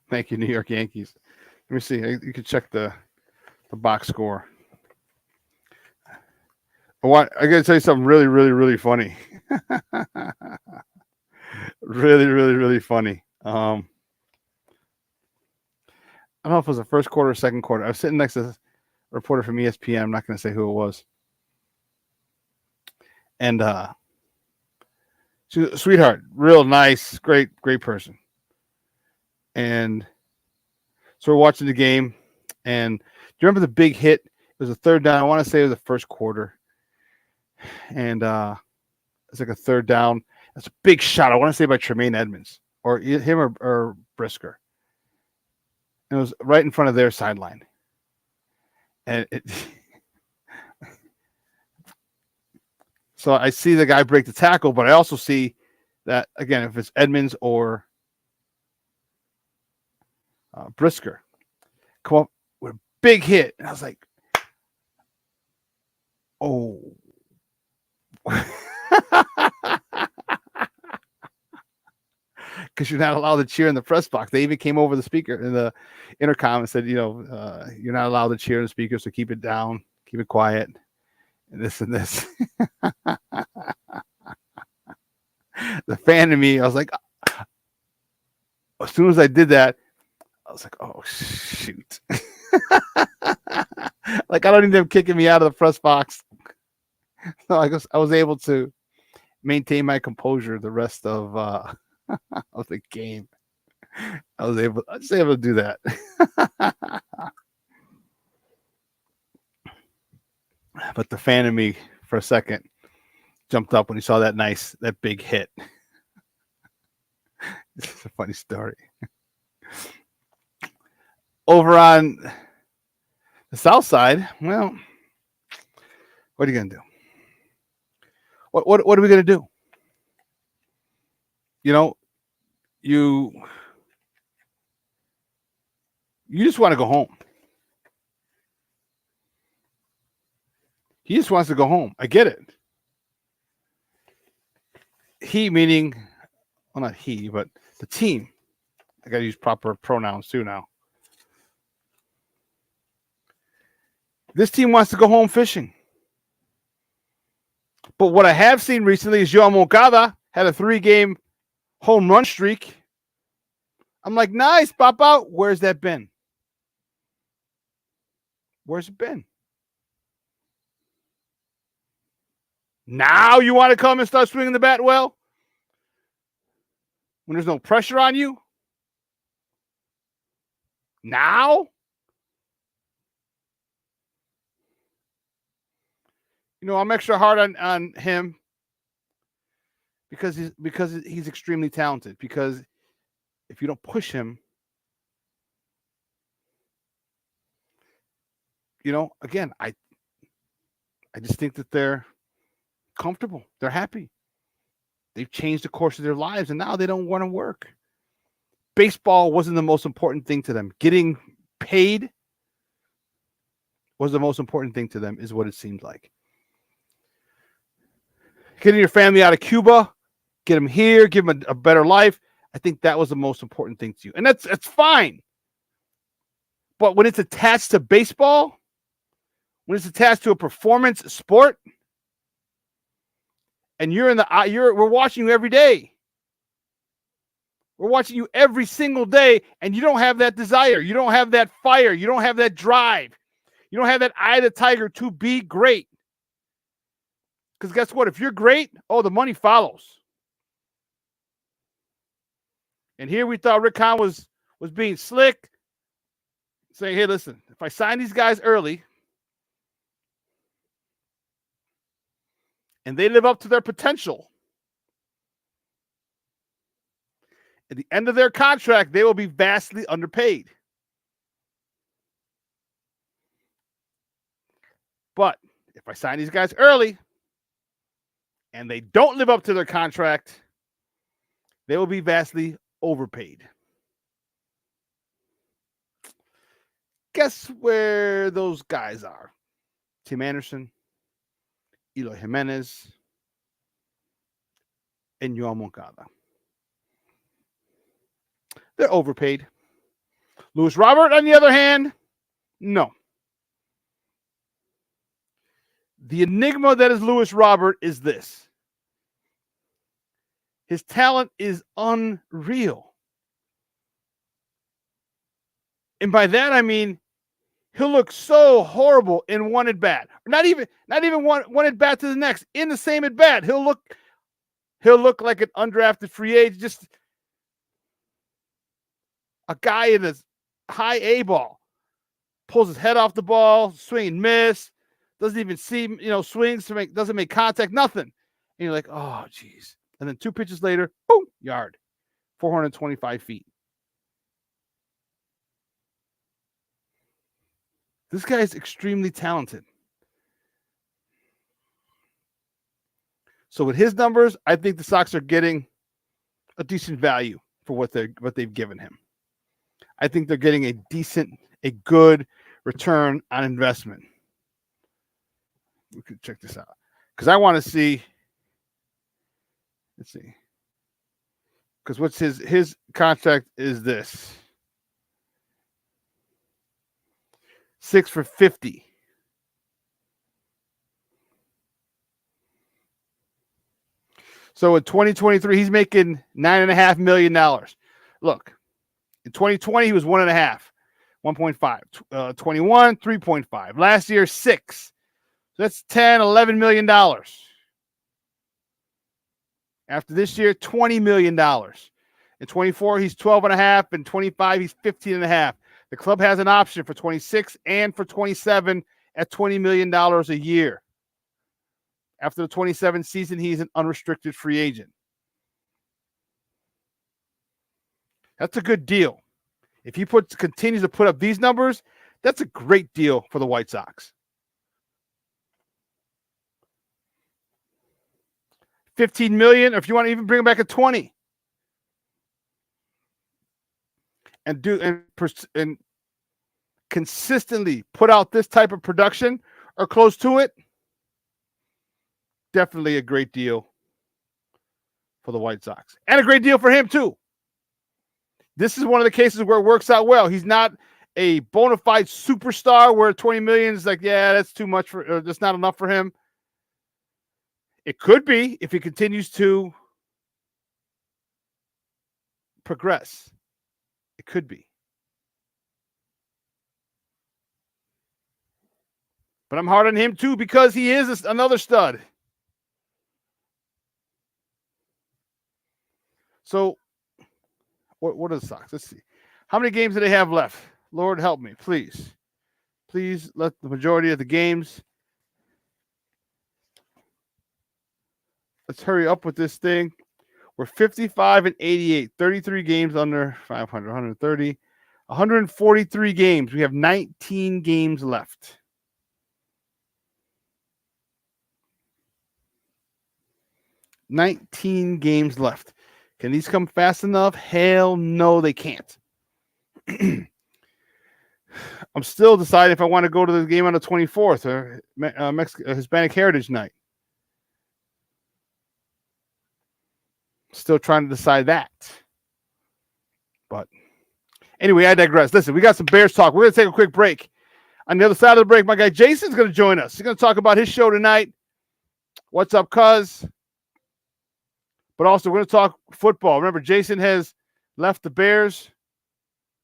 Thank you, New York Yankees. Let me see. You can check the box score. I got to tell you something really, really, really funny. Really, really, really funny. I don't know if it was the first quarter or second quarter. I was sitting next to a reporter from ESPN. I'm not going to say who it was. And she's a sweetheart, real nice, great person. And so we're watching the game. And do you remember the big hit? It was a third down. I want to say it was the first quarter. And it's like a third down. It's a big shot. I want to say by Tremaine Edmonds or him or Brisker. it was right in front of their sideline. And so I see the guy break the tackle, but I also see that, again, if it's Edmonds or Brisker, come up with a big hit. And I was like, oh. Because you're not allowed to cheer in the press box. They even came over the speaker in the intercom and said, you're not allowed to cheer in the speaker, so keep it down, keep it quiet, and this and this. The fan in me, I was like, as soon as I did that, I was like, oh, shoot. Like, I don't need them kicking me out of the press box. So I guess I was able to maintain my composure the rest of of the game. I was able to do that. But the fan in me for a second jumped up when he saw that big hit. It's a funny story. Over on the south side, well, what are you gonna do? What are we gonna do? You just want to go home. He just wants to go home. I get it. He meaning, well, not he, but the team. I got to use proper pronouns too now. This team wants to go home fishing. But what I have seen recently is Yoel Moncada had a 3-game home run streak. I'm like, nice, Papa. Where's that been? Where's it been? Now you want to come and start swinging the bat well? When there's no pressure on you? Now? I'm extra hard on him because he's extremely talented. Because if you don't push him, again, I just think that they're comfortable. They're happy. They've changed the course of their lives, and now they don't want to work. Baseball wasn't the most important thing to them. Getting paid was the most important thing to them, is what it seemed like. Getting your family out of Cuba, get them here, give them a better life. I think that was the most important thing to you. And that's fine. But when it's attached to baseball, when it's attached to a performance sport, and we're watching you every day. We're watching you every single day, and you don't have that desire. You don't have that fire. You don't have that drive. You don't have that eye of the tiger to be great. Because guess what? If you're great, the money follows. And here we thought Rick Hahn was being slick, saying, hey, listen, if I sign these guys early and they live up to their potential, at the end of their contract, they will be vastly underpaid. But if I sign these guys early and they don't live up to their contract, they will be vastly overpaid. Guess where those guys are? Tim Anderson, Eloy Jimenez, and Yoel Moncada. They're overpaid. Luis Robert, on the other hand, no. The enigma that is Luis Robert is this. His talent is unreal. And by that, I mean, he'll look so horrible in one at bat. Not even one at bat to the next. In the same at bat, he'll look like an undrafted free agent, just a guy in his high A ball. Pulls his head off the ball, swing and miss. Doesn't even see, swings doesn't make contact, nothing. And you're like, oh, geez. And then 2 pitches later, boom, yard. 425 feet. This guy is extremely talented. So with his numbers, I think the Sox are getting a decent value for what they've given him. I think they're getting a good return on investment. We could check this out because I want to see. Let's see. Because what's his contract is this 6 for $50. So in 2023, he's making $9.5 million. Look, in 2020, he was 1.5, 1.5. 21, 3.5. Last year, 6. So that's $10, $11 million. After this year, $20 million. In 24, he's 12.5. In 25, he's 15.5. The club has an option for 26 and for 27 at $20 million a year. After the 27 season, he's an unrestricted free agent. That's a good deal. If he continues to put up these numbers, that's a great deal for the White Sox. 15 million, or if you want to even bring him back at 20. And consistently put out this type of production or close to it. Definitely a great deal for the White Sox. And a great deal for him, too. This is one of the cases where it works out well. He's not a bona fide superstar where 20 million is like, yeah, that's too much or that's not enough for him. It could be if he continues to progress. It could be. But I'm hard on him, too, because he is another stud. So, what are the Sox? Let's see. How many games do they have left? Lord, help me, please. Please let the majority of the games. Let's hurry up with this thing. We're 55 and 88, 33 games under 500, 130, 143 games. We have 19 games left. $19 games left. Can these come fast enough? Hell no, they can't. I'm still deciding if I want to go to the game on the 24th or Hispanic Heritage Night. Still trying to decide that. But anyway, I digress. Listen, we got some Bears talk. We're going to take a quick break. On the other side of the break, my guy Jason's going to join us. He's going to talk about his show tonight. What's up, cuz? But also, we're going to talk football. Remember, Jason has left the Bears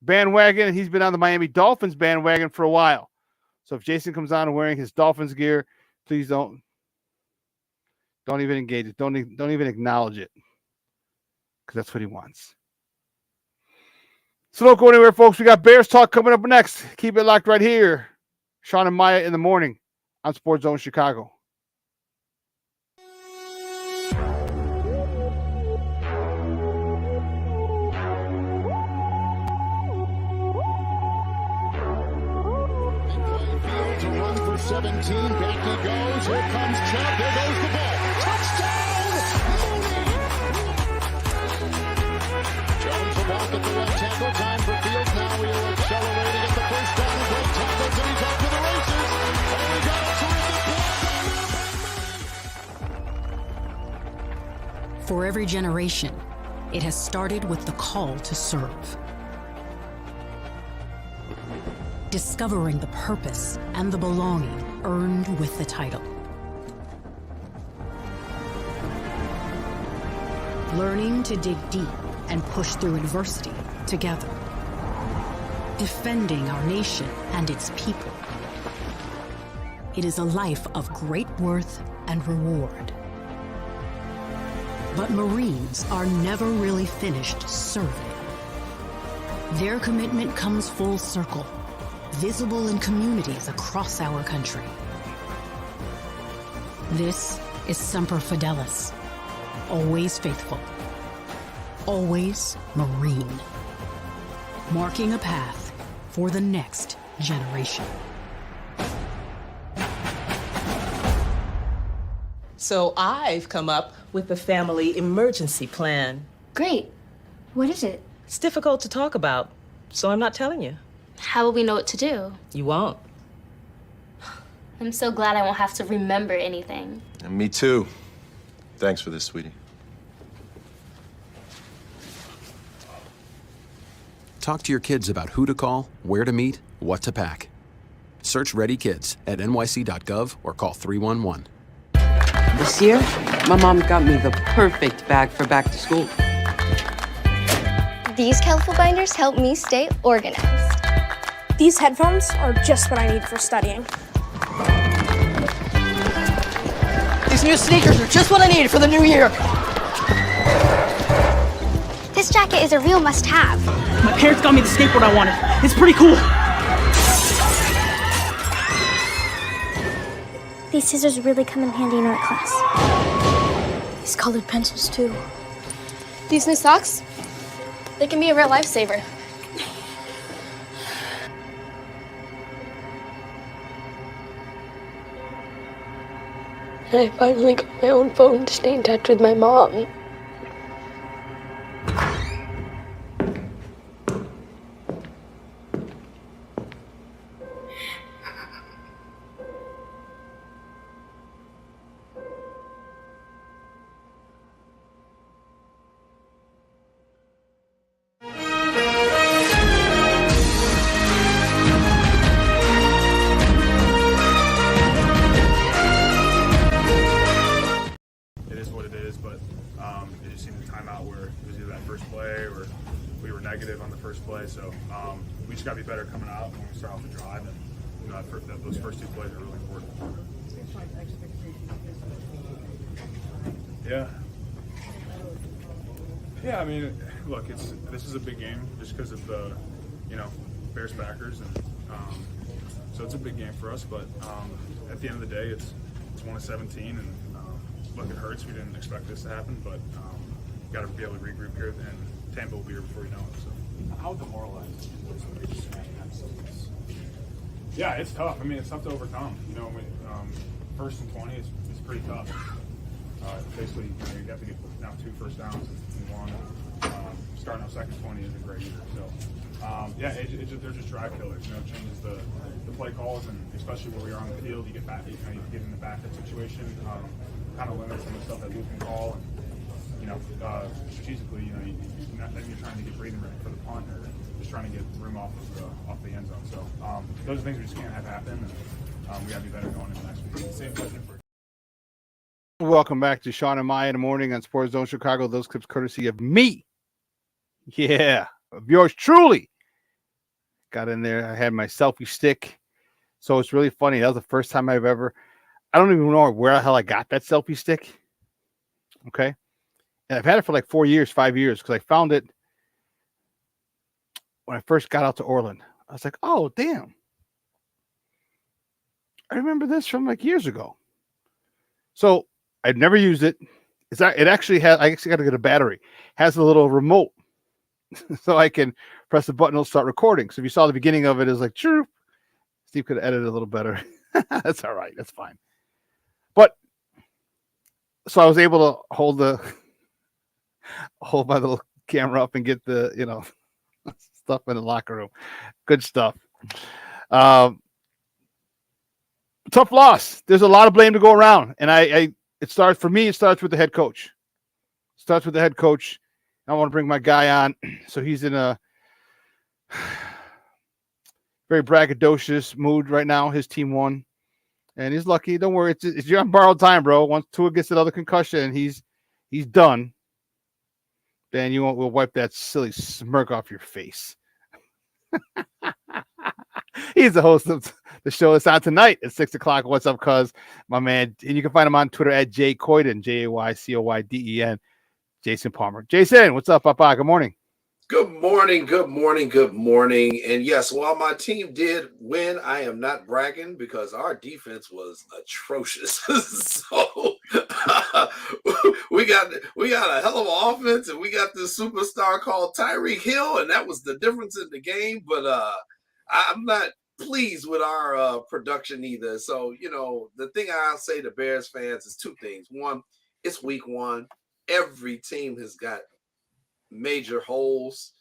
bandwagon, and he's been on the Miami Dolphins bandwagon for a while. So if Jason comes on wearing his Dolphins gear, please don't even engage it. Don't even acknowledge it, because that's what he wants. So don't go anywhere, folks. We got Bears talk coming up next. Keep it locked right here. Shawn and Maya in the morning on Sports Zone Chicago. To run for 17, back he goes. Here comes Chubb. There goes the ball. Touchdown! Jones will walk at the left tackle. Time for Fields. Now he'll accelerate to get the first down. Great tackles, and he's off to the races. Oh, he got a terrific block. For every generation, it has started with the call to serve. Discovering the purpose and the belonging earned with the title. Learning to dig deep and push through adversity together. Defending our nation and its people. It is a life of great worth and reward. But Marines are never really finished serving. Their commitment comes full circle, visible in communities across our country. This is Semper Fidelis, always faithful, always Marine, marking a path for the next generation. So I've come up with the family emergency plan. Great. What is it? It's difficult to talk about, so I'm not telling you. How will we know what to do? You won't. I'm so glad I won't have to remember anything. And me too. Thanks for this, sweetie. Talk to your kids about who to call, where to meet, what to pack. Search Ready Kids at nyc.gov or call 311. This year, my mom got me the perfect bag for back to school. These colorful binders help me stay organized. These headphones are just what I need for studying. These new sneakers are just what I needed for the new year. This jacket is a real must-have. My parents got me the skateboard I wanted. It's pretty cool. These scissors really come in handy in art class. These colored pencils, too. These new socks? They can be a real lifesaver. And I finally got my own phone to stay in touch with my mom. So we just got to be better coming out when we start off the drive, and those first two plays are really important. Yeah. I mean, look, this is a big game just because of the Bears Packers, and so it's a big game for us. But at the end of the day, it's 1-17, and look, it hurts. We didn't expect this to happen, but got to be able to regroup here, and Tampa will be here before you know it. So. How demoralizing is Yeah, it's tough. I mean, it's tough to overcome. First and 20 is pretty tough. Basically, you have to get now 2 first downs in one. Starting out second 20 isn't great either. So, they're just drive killers. It changes the play calls, and especially where we are on the field, you get back. You get in the backup situation. Kind of limits some of the stuff that Luke can call. And, strategically, you're trying to get breathing room for the punt, or just trying to get room off the end zone. So those are things we just can't have happen, and we got to be better going into next week. Same question for. Welcome back to Shawn and Maya in the morning on Sports Zone Chicago. Those clips courtesy of me. Yeah, of yours truly. Got in there. I had my selfie stick. So it's really funny. That was the first time I've ever. I don't even know where the hell I got that selfie stick. Okay. And I've had it for like 5 years, because I found it when I first got out to Orland. I was like, oh, damn. I remember this from like years ago. So I'd never used it. I actually got to get a battery. It has a little remote so I can press the button, it'll start recording. So if you saw the beginning of it, it's like, chirp. Steve could have edited a little better. That's all right. That's fine. But so I was able to hold my little camera up and get the, stuff in the locker room. Good stuff. Tough loss. There's a lot of blame to go around. And it starts with the head coach. I want to bring my guy on. So he's in a very braggadocious mood right now. His team won. And he's lucky. Don't worry. You're on borrowed time, bro. Once Tua gets another concussion, he's done. Then we'll wipe that silly smirk off your face. He's the host of the show. It's on tonight at 6:00. What's up, cuz? My man. And you can find him on Twitter at JCoyden, JayCoyden. Jason Palmer. Jason, what's up, Papa? Good morning. Good morning. And yes, while my team did win, I am not bragging because our defense was atrocious. So we got a hell of an offense, and we got this superstar called Tyreek Hill, and that was the difference in the game. But I'm not pleased with our production either. So, the thing I'll say to Bears fans is two things. One, it's week one. Every team has got major holes.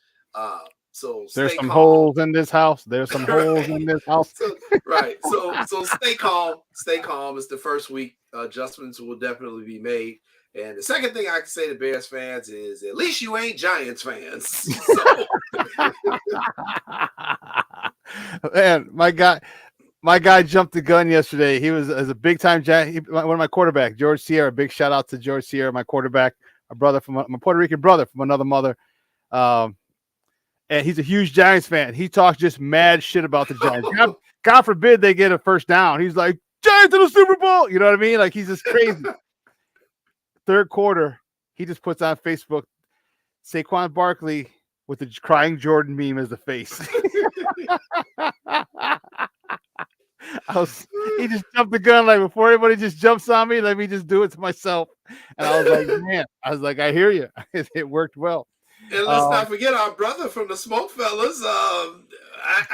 So there's stay some calm. holes in this house. There's some holes in this house. So stay calm. Stay calm. It's the first week. Adjustments will definitely be made. And the second thing I can say to Bears fans is at least you ain't Giants fans. So. Man, my guy jumped the gun yesterday. He was as a big time Giant. One of my quarterback, George Sierra. Big shout out to George Sierra, my quarterback, my Puerto Rican brother from another mother. And he's a huge Giants fan. He talks just mad shit about the Giants. God forbid they get a first down. He's like, Giants in the Super Bowl. You know what I mean? Like, he's just crazy. Third quarter, he just puts on Facebook Saquon Barkley with the crying Jordan meme as the face. He just jumped the gun. Like, before everybody just jumps on me, let me just do it to myself. And I was like, man, I hear you. It worked well. And let's not forget our brother from the Smoke Fellas.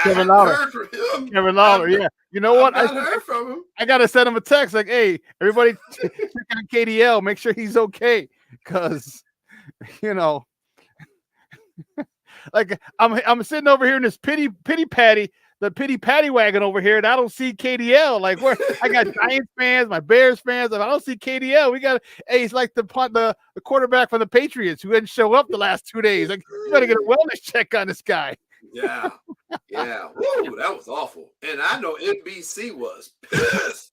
Kevin I Lawler. heard from him. Kevin Lawler, yeah. You know what? I heard from him. I gotta send him a text like, "Hey, everybody, check on KDL. Make sure he's okay." Because, like I'm sitting over here in this pity patty, the pity patty wagon over here, and I don't see KDL. Like, where I got Giants fans, my Bears fans. If I don't see KDL, he's like the quarterback for the Patriots who didn't show up the last 2 days. Like, you gotta get a wellness check on this guy. Yeah. Woo, that was awful. And I know NBC was pissed.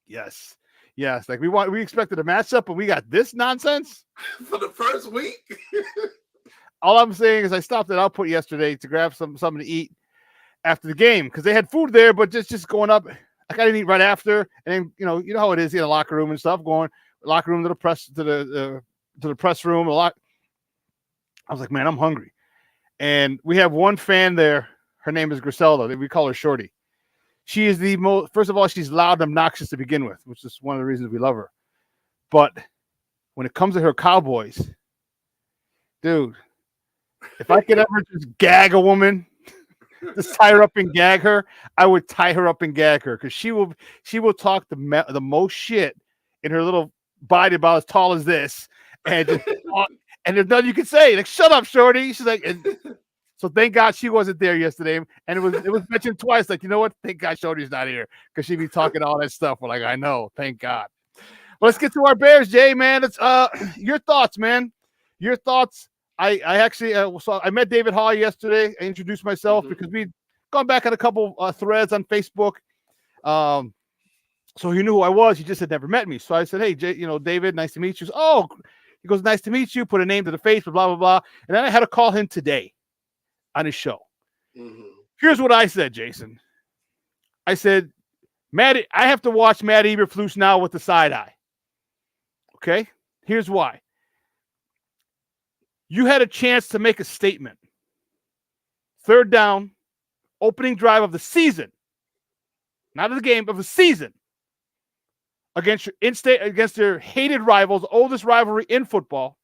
Yes. Like we expected a matchup, but we got this nonsense for the first week. All I'm saying is I stopped at Output yesterday to grab something to eat after the game because they had food there, but just going up. I didn't eat right after, and then you know how it is in the locker room and stuff. Going locker room to the press room a lot. I was like, man, I'm hungry. And we have one fan there. Her name is Griselda. We call her Shorty. She is the most, first of all, she's loud and obnoxious to begin with, which is one of the reasons we love her. But when it comes to her Cowboys, dude, if I could ever just gag a woman, just tie her up and gag her, I would tie her up and gag her because she will talk the most shit in her little body about as tall as this. And there's nothing you can say. Like, shut up, Shorty. She's like, so thank God she wasn't there yesterday. And it was mentioned twice. Like, you know what? Thank God Shorty's not here because she'd be talking all that stuff. We're like, I know. Thank God. Well, let's get to our Bears, Jay, man. It's your thoughts, man. Your thoughts. I actually so I met David Hall yesterday. I introduced myself because we'd gone back on a couple threads on Facebook. So he knew who I was. He just had never met me. So I said, hey, Jay, David, nice to meet you. Oh, he goes, nice to meet you. Put a name to the face, blah, blah, blah. And then I had to call him today on his show. Here's what I said, Jason. I said, I have to watch Matt Eberflus now with the side eye. Okay? Here's why. You had a chance to make a statement. Third down, opening drive of the season. Not of the game, of the season. Against their hated rivals, oldest rivalry in football.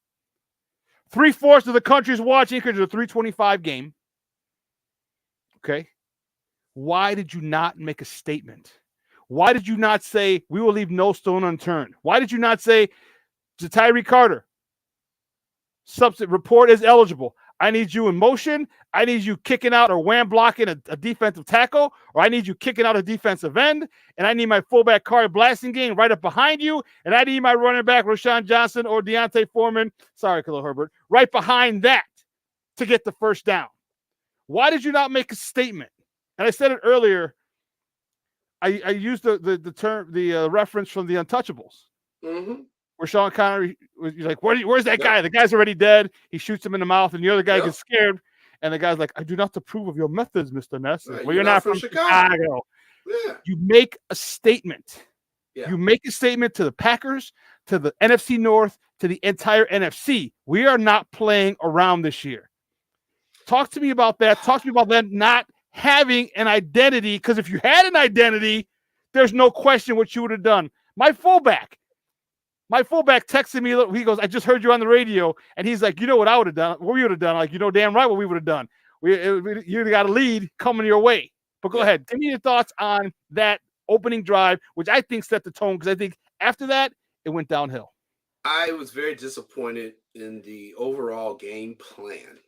3/4 of the country's watching because it's a 325 game. Okay. Why did you not make a statement? Why did you not say, we will leave no stone unturned? Why did you not say to Tyree Carter, substitute report is eligible. I need you in motion. I need you kicking out or wham blocking a defensive tackle, or I need you kicking out a defensive end, and I need my fullback Kari Blasingame right up behind you, and I need my running back Rashawn Johnson or Deontay Foreman, sorry, Khalil Herbert, right behind that to get the first down. Why did you not make a statement? And I said it earlier. I used the term, the reference from The Untouchables. Where Sean Connery was like, where's that guy? The guy's already dead. He shoots him in the mouth, and the other guy gets scared. And the guy's like, I do not approve of your methods, Mr. Ness. Right, well, you're not from Chicago. Yeah. You make a statement. Yeah. You make a statement to the Packers, to the NFC North, to the entire NFC. We are not playing around this year. Talk to me about that. Talk to me about them not having an identity, because if you had an identity, there's no question what you would have done. My fullback texted me. He goes, I just heard you on the radio. And he's like, you know what I would have done? What we would have done? Like, damn right what we would have done. You got a lead coming your way. But go ahead. Give me your thoughts on that opening drive, which I think set the tone, because I think after that, it went downhill. I was very disappointed in the overall game plan.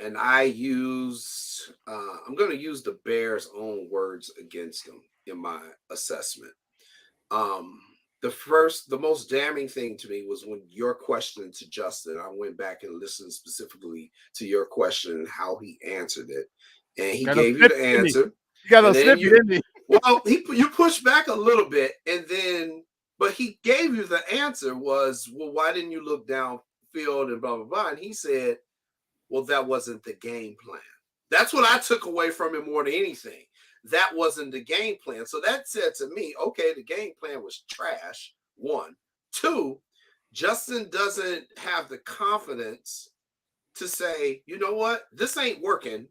And I used, I'm going to use the Bears' own words against them in my assessment. The most damning thing to me was when your question to Justin, I went back and listened specifically to your question and how he answered it. And he gave you the answer. You got a snippy, didn't he? Well, you pushed back a little bit, and then, but he gave you the answer was, well, why didn't you look downfield and blah, blah, blah. And he said, well, that wasn't the game plan. That's what I took away from him more than anything. That wasn't the game plan. So that said to me, okay, the game plan was trash, one. Two, Justin doesn't have the confidence to say, you know what, this ain't working.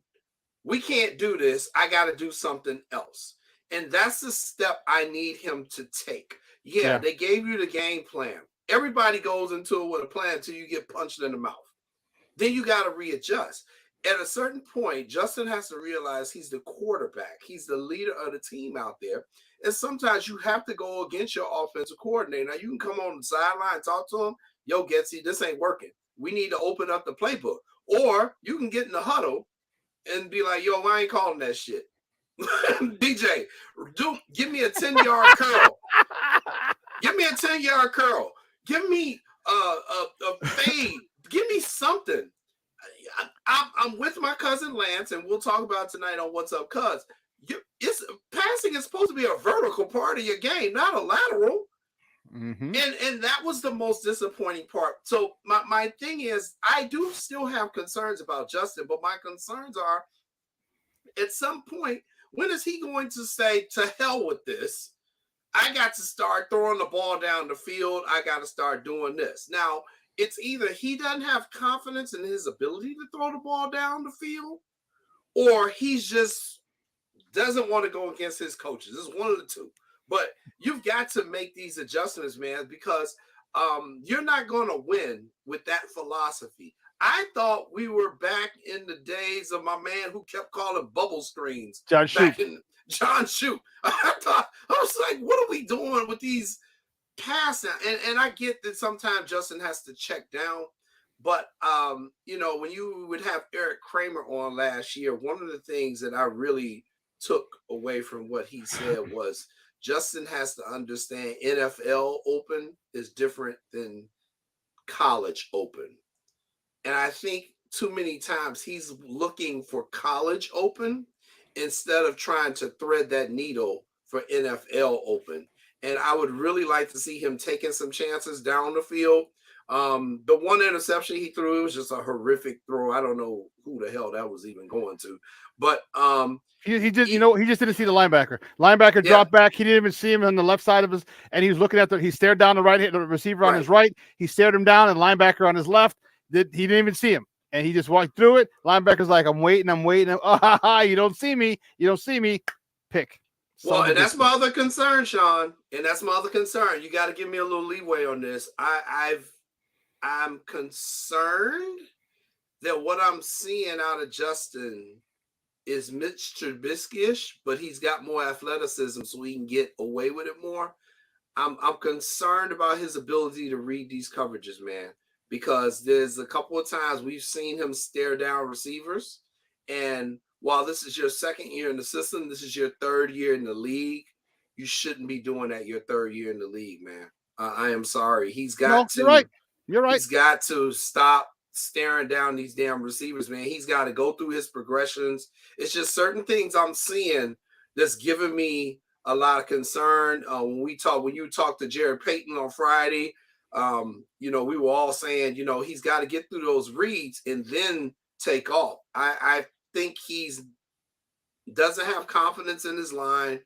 We can't do this. I got to do something else. And that's the step I need him to take. Yeah, they gave you the game plan. Everybody goes into it with a plan until you get punched in the mouth. Then you got to readjust. At a certain point, Justin has to realize he's the quarterback. He's the leader of the team out there. And sometimes you have to go against your offensive coordinator. Now, you can come on the sideline and talk to him. Yo, Getsy, this ain't working. We need to open up the playbook. Or you can get in the huddle and be like, yo, I ain't calling that shit. DJ, give me a 10-yard curl. Give me a 10-yard curl. Give me a fade. Give me something. I'm with my cousin Lance, and we'll talk about tonight on What's Up, Cuz. Passing is supposed to be a vertical part of your game, not a lateral. Mm-hmm. And that was the most disappointing part. So my thing is, I do still have concerns about Justin, but my concerns are, at some point, when is he going to say, to hell with this? I got to start throwing the ball down the field. I got to start doing this. Now, it's either he doesn't have confidence in his ability to throw the ball down the field, or he just doesn't want to go against his coaches. It's one of the two. But you've got to make these adjustments, man, because you're not going to win with that philosophy. I thought we were back in the days of my man who kept calling bubble screens. John Shute. John Shute. I was like, what are we doing with these pass now? And I get that sometimes Justin has to check down, but when you would have Eric Kramer on last year, one of the things that I really took away from what he said was Justin has to understand NFL open is different than college open. And I think too many times he's looking for college open instead of trying to thread that needle for NFL open. And I would really like to see him taking some chances down the field. The one interception he threw, it was just a horrific throw. I don't know who the hell that was even going to. But he just didn't see the linebacker. Linebacker dropped back. He didn't even see him on the left side of his, and he was looking at he stared down the receiver on his right. He stared him down, and linebacker on his left. He didn't even see him. And he just walked through it. Linebacker's like, I'm waiting. Oh, you don't see me. Pick. Well, and that's my other concern, Shawn. And that's my other concern. You got to give me a little leeway on this. I'm concerned that what I'm seeing out of Justin is Mitch Trubisky-ish, but he's got more athleticism so he can get away with it more. I'm concerned about his ability to read these coverages, man, because there's a couple of times we've seen him stare down receivers. And while this is your second year in the system, this is your third year in the league, you shouldn't be doing that your third year in the league, man. I am sorry. You're right. He's got to stop staring down these damn receivers, man. He's got to go through his progressions. It's just certain things I'm seeing that's giving me a lot of concern. When you talked to Jared Payton on Friday, we were all saying, he's got to get through those reads and then take off. I think doesn't have confidence in his line,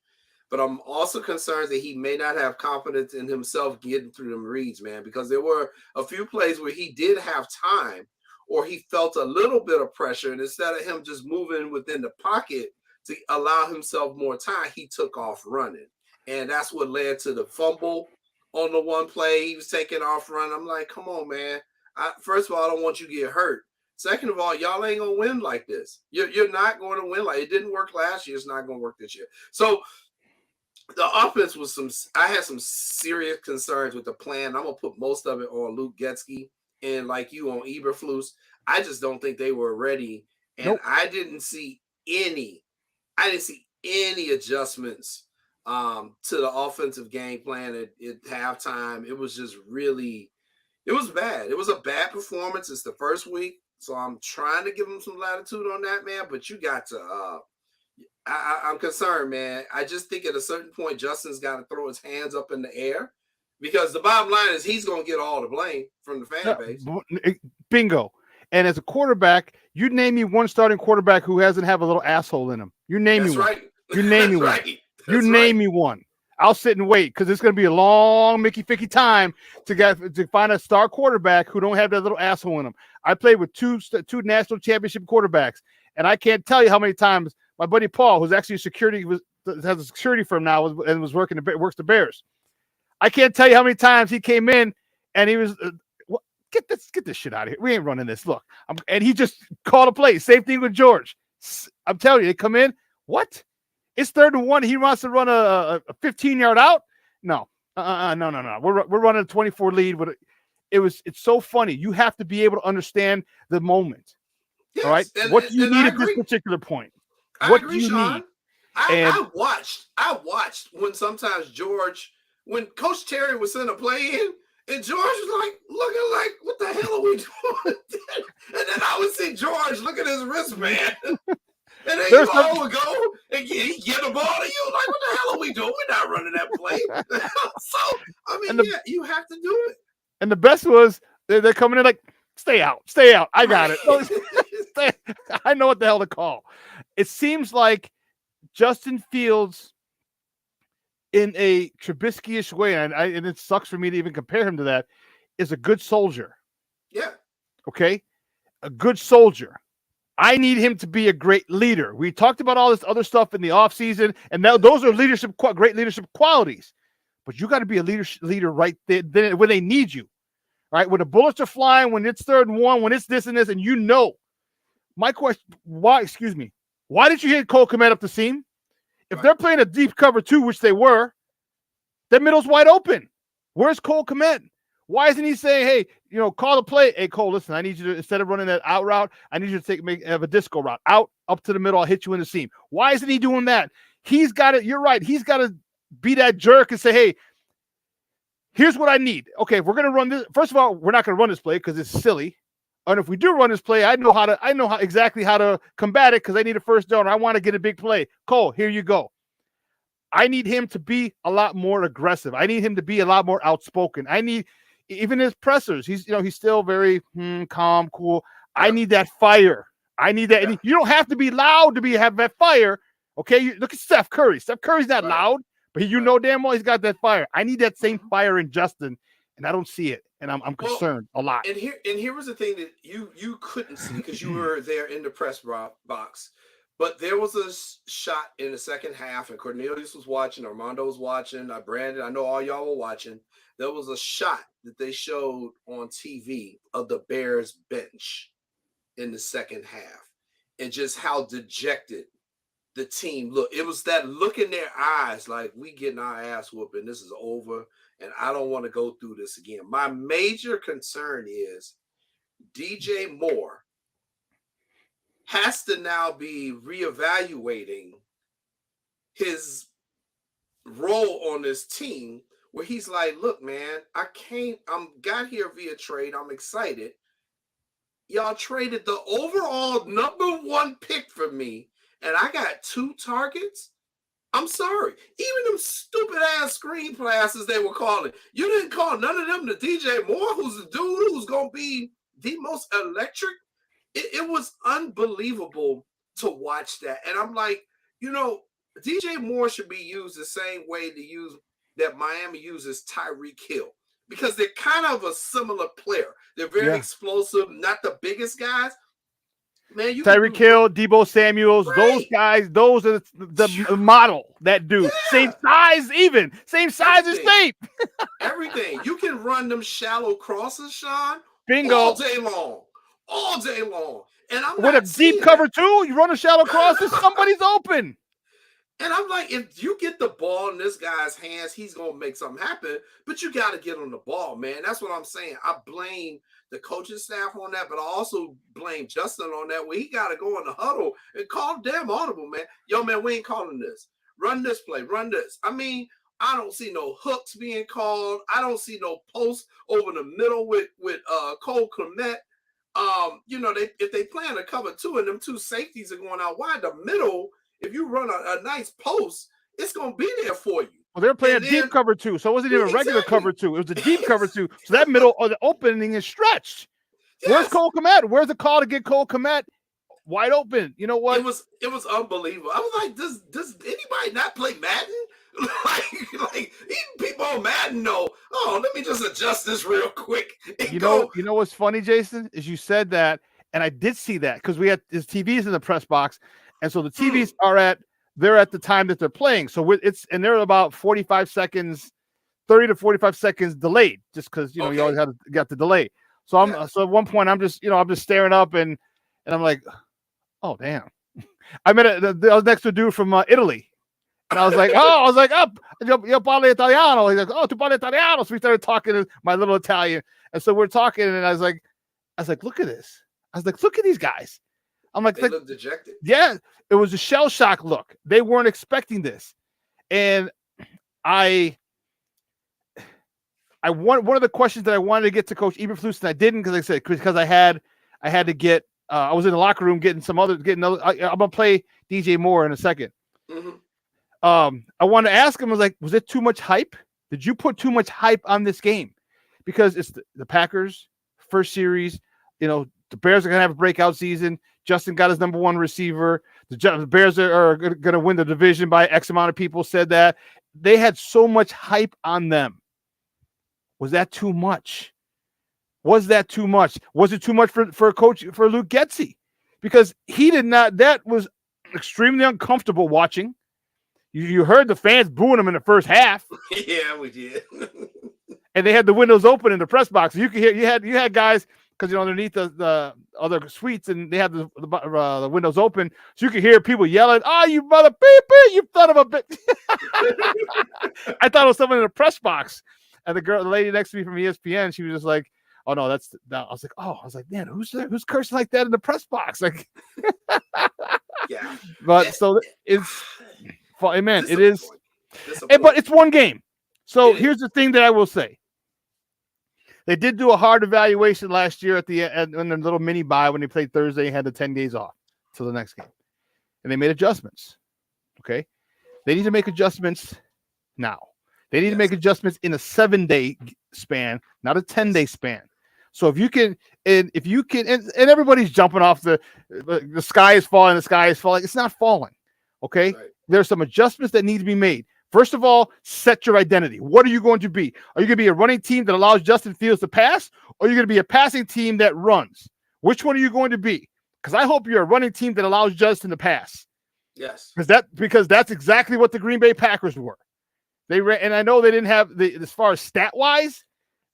but I'm also concerned that he may not have confidence in himself getting through them reads, man, because there were a few plays where he did have time or he felt a little bit of pressure, and instead of him just moving within the pocket to allow himself more time, he took off running. And that's what led to the fumble on the one play. He was taking off running. I'm like, come on, man. First of all, I don't want you to get hurt. Second of all, y'all ain't gonna win like this. You're not going to win like it didn't work last year. It's not going to work this year. So the offense was I had some serious concerns with the plan. I'm gonna put most of it on Luke Getsky and like you on Eberflus. I just don't think they were ready, and I didn't see any adjustments to the offensive game plan at halftime. It was just really, it was bad. It was a bad performance. It's the first week, so I'm trying to give them some latitude on that, man. But you got to. I'm concerned, man. I just think at a certain point, Justin's got to throw his hands up in the air because the bottom line is he's going to get all the blame from the fan base. Bingo. And as a quarterback, you name me one starting quarterback who hasn't have a little asshole in him. You name me one. You name me one. You name me one. I'll sit and wait because it's going to be a long Mickey Ficky time to find a star quarterback who don't have that little asshole in him. I played with two national championship quarterbacks, and I can't tell you how many times my buddy Paul, who's actually has a security firm now and works the Bears. I can't tell you how many times he came in and he was get this shit out of here. We ain't running this. Look, and he just called a play. Same thing with George. I'm telling you, they come in. What? It's 3rd and 1. He wants to run a 15-yard out. No. No. We're running a 24 lead. But it's so funny. You have to be able to understand the moment. Yes, all right. What do you need at this particular point? What do you need? I watched when sometimes when Coach Terry was sending a play in, and George was like looking like, what the hell are we doing? And then I would see George look at his wristband. And then you all would go and he get the ball to you. Like, what the hell are we doing? We're not running that play. So, I mean, you have to do it. And the best was they're coming in like, stay out. I got it. I know what the hell to call. It seems like Justin Fields, in a Trubisky-ish way, and it sucks for me to even compare him to that, is a good soldier. Yeah. Okay? A good soldier. I need him to be a great leader. We talked about all this other stuff in the offseason, and now those are great leadership qualities. But you got to be a leader right there when they need you. Right? When the bullets are flying, when it's 3rd and 1, when it's this and this, and you know. My question, why did you hit Cole Kmet up the seam? If they're playing a deep cover 2, which they were, the middle's wide open. Where's Cole Kmet? Why isn't he saying, hey, call the play? Hey, Cole, listen, I need you to, instead of running that out route, I need you to have a disco route. Out, up to the middle, I'll hit you in the seam. Why isn't he doing that? He's got to, you're right, he's got to be that jerk and say, hey, here's what I need. Okay, if we're going to run this, first of all, we're not going to run this play because it's silly. And if we do run this play, I know exactly how to combat it because I need a first down. I want to get a big play. Cole, here you go. I need him to be a lot more aggressive. I need him to be a lot more outspoken. I need even his pressers. He's still very calm, cool. I need that fire. I need that. And you don't have to be loud to have that fire. Okay, look at Steph Curry. Steph Curry's not loud, but damn well he's got that fire. I need that same fire in Justin, and I don't see it. And I'm concerned a lot. And here was the thing that you couldn't see because you were there in the press box. But there was a shot in the second half, and Cornelius was watching, Armando was watching, Brandon, I know all y'all were watching. There was a shot that they showed on TV of the Bears bench in the second half and just how dejected the team looked. It was that look in their eyes like, we getting our ass whooping, this is over. And I don't want to go through this again. My major concern is DJ Moore has to now be reevaluating his role on this team where he's like, look, man, I'm got here via trade. I'm excited. Y'all traded the overall #1 pick for me, and I got 2 targets. I'm sorry. Even them stupid ass screen passes they were calling. You didn't call none of them to DJ Moore, who's the dude who's going to be the most electric. It was unbelievable to watch that. And I'm like, DJ Moore should be used the same way that Miami uses Tyreek Hill because they're kind of a similar player. They're very explosive, not the biggest guys. Man, Tyreek Hill, Deebo Samuels, those guys, those are the model that do. Same size as tape. Everything. You can run them shallow crosses, Shawn, Bingo. all day long. all day long. And I'm with a deep cover too. You run a shallow crosses, somebody's open. And I'm like, if you get the ball in this guy's hands, he's going to make something happen. But you got to get on the ball, man. That's what I'm saying. I blame the coaching staff on that, but I also blame Justin on that, where he got to go in the huddle and call damn audible, man. Yo, man, we ain't calling this. Run this play. Run this. I mean, I don't see no hooks being called. I don't see no posts over the middle with Cole Kmet. You know, if they plan to cover two and them two safeties are going out wide, the middle, if you run a nice post, it's going to be there for you. Well, they were playing a deep cover two, so it wasn't even a regular cover two. It was a deep cover two. So that middle of the opening is stretched. Yes. Where's Cole Kmet? Where's the call to get Cole Kmet wide open? You know what? It was unbelievable. I was like, does anybody not play Madden? like even people on Madden know. Oh, let me just adjust this real quick. You know what's funny, Jason, is you said that, and I did see that because we had his TVs in the press box. And so the TVs they're at the time that they're playing. So they're about 45 seconds, 30 to 45 seconds delayed, just because, you always got the delay. So so at one point I'm just staring up and I'm like, oh, damn. I was next to a dude from Italy. And I was like, io parlo italiano. He's like, oh, tu parli italiano. So we started talking in my little Italian. And so we're talking and I was like, look at this. I was like, look at these guys. I'm like, they look dejected. Yeah, it was a shell shock look. They weren't expecting this, and one of the questions that I wanted to get to Coach Eberflus, and I didn't because I had to get. I was in the locker room getting other. I'm gonna play DJ Moore in a second. Mm-hmm. I wanted to ask him. I was like, was it too much hype? Did you put too much hype on this game? Because it's the Packers first series. The Bears are gonna have a breakout season. Justin got his number one receiver. The Bears are going to win the division by X amount of people said that. They had so much hype on them. Was that too much? Was that too much? Was it too much for Luke Getsy? Because he did not. That was extremely uncomfortable watching. You heard the fans booing him in the first half. Yeah, we did. And they had the windows open in the press box. You could hear you had guys. Because underneath the other suites, and they have the windows open, so you could hear people yelling, "Oh, you mother beep, you son of a bitch!" I thought it was someone in the press box, and the lady next to me from ESPN, she was just like, "Oh no, that's that." I was like, man, who's cursing like that in the press box? Like, yeah. But so it's, man, it is, but it's one game. So here's the thing that I will say. They did do a hard evaluation last year at the end in the little mini bye when they played Thursday and had the 10 days off till the next game. And they made adjustments. Okay. They need to make adjustments now. They need to make adjustments in a 7-day span, not a 10-day span. So if you can, and everybody's jumping off the sky is falling, it's not falling. Okay. Right. There's some adjustments that need to be made. First of all, set your identity. What are you going to be? Are you going to be a running team that allows Justin Fields to pass, or are you going to be a passing team that runs? Which one are you going to be? Because I hope you're a running team that allows Justin to pass. Yes. Because that's exactly what the Green Bay Packers were. They ran, and I know they didn't have as far as stat wise,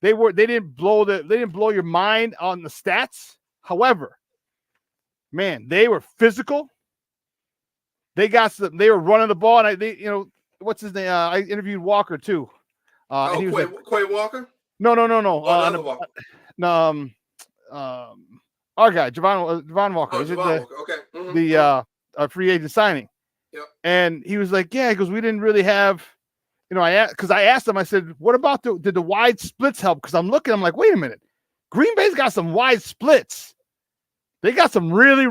they didn't blow your mind on the stats. However, man, they were physical. They were running the ball, and what's his name? I interviewed Walker too. Quay Walker? No. Walker. Our guy, Javon Walker. Oh, Javon Walker. Okay. Mm-hmm. The free agent signing. Yep. And he was like, yeah, because we didn't really have, I asked him, I said, what about did the wide splits help? Because I'm like, wait a minute. Green Bay's got some wide splits. They got some really,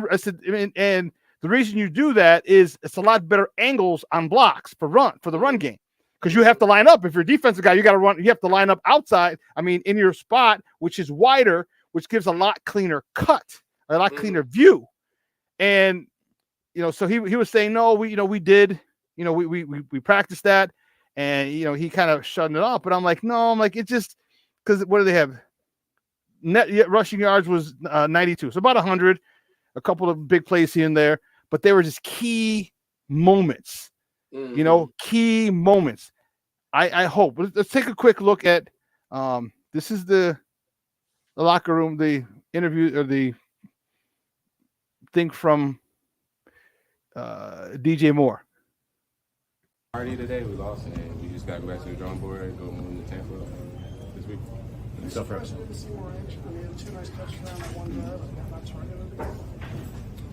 and the reason you do that is it's a lot better angles on blocks for the run game, because you have to line up. If you're a defensive guy, you got to run. You have to line up outside. In your spot, which is wider, which gives a lot cleaner cut, a lot cleaner view. And so he was saying, no, we did, we practiced that, and he kind of shutting it off. But I'm like, no, it's just because what do they have? Net rushing yards was 92, so about 100. A couple of big plays here and there. But they were just key moments, key moments. I hope. Let's take a quick look at this is the locker room, the interview or the think from DJ Moore? Party today, we lost, and we just got to go back to the drawing board and go on to Tampa this week. So fresh.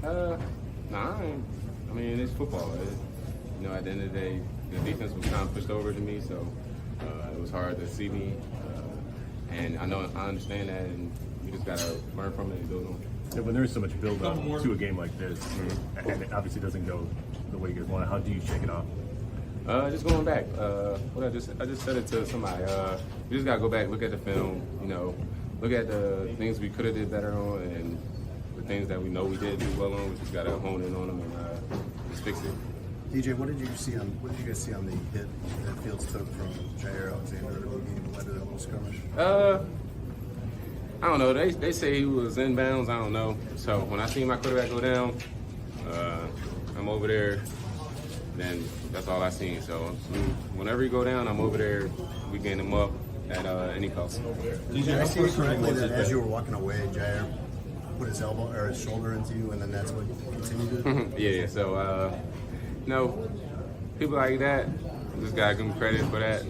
I mean, it's football. At the end of the day, the defense was kind of pushed over to me, so it was hard to see me. And I understand that, and we just got to learn from it and build on it. Yeah, when there's so much build up to a game like this, and it obviously doesn't go the way you guys want it, how do you shake it off? Just going back. I just said it to somebody. We just gotta go back, look at the film. Look at the things we could have did better on, and the things that we know we did do well on. We just gotta hone in on them and just fix it. DJ, what did you guys see on the hit that Fields took from Jair Alexander that led to that little skirmish? I don't know. They say he was inbounds. I don't know. So when I see my quarterback go down, I'm over there. Then that's all I seen. So whenever you go down, I'm over there. We gain him up at any cost. Did I see it correctly that as you were walking away, Jair put his elbow or his shoulder into you, and then that's what continued it? Yeah. So people like that, just gotta give him credit for that.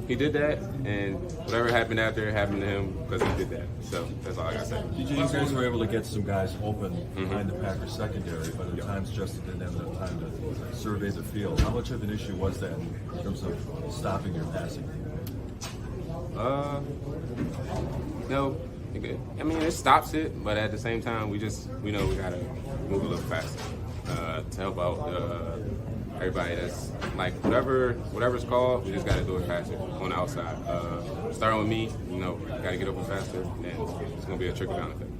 He did that, and whatever happened after it happened to him because he did that. So that's all I gotta say. You guys were able to get some guys open behind the Packers secondary, but at times Justin didn't have enough time to survey the field. How much of an issue was that in terms of stopping your passing? No. I mean, it stops it, but at the same time, we know we gotta move a little faster to help out everybody that's like whatever's called, we just got to do it faster on the outside. Starting with me, got to get open faster, and it's going to be a trickle down effect.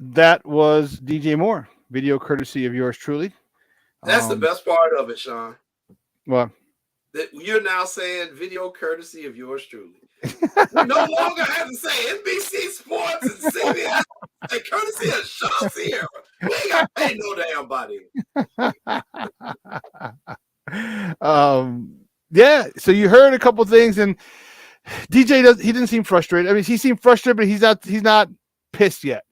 That was DJ Moore, video courtesy of yours truly. That's the best part of it, Shawn. What? That you're now saying video courtesy of yours truly. We no longer have to say NBC Sports and CBS and courtesy of Shawn Sierra. We ain't got to pay no damn body. Yeah, so you heard a couple things, and DJ he didn't seem frustrated. I mean, he seemed frustrated, but he's not pissed yet.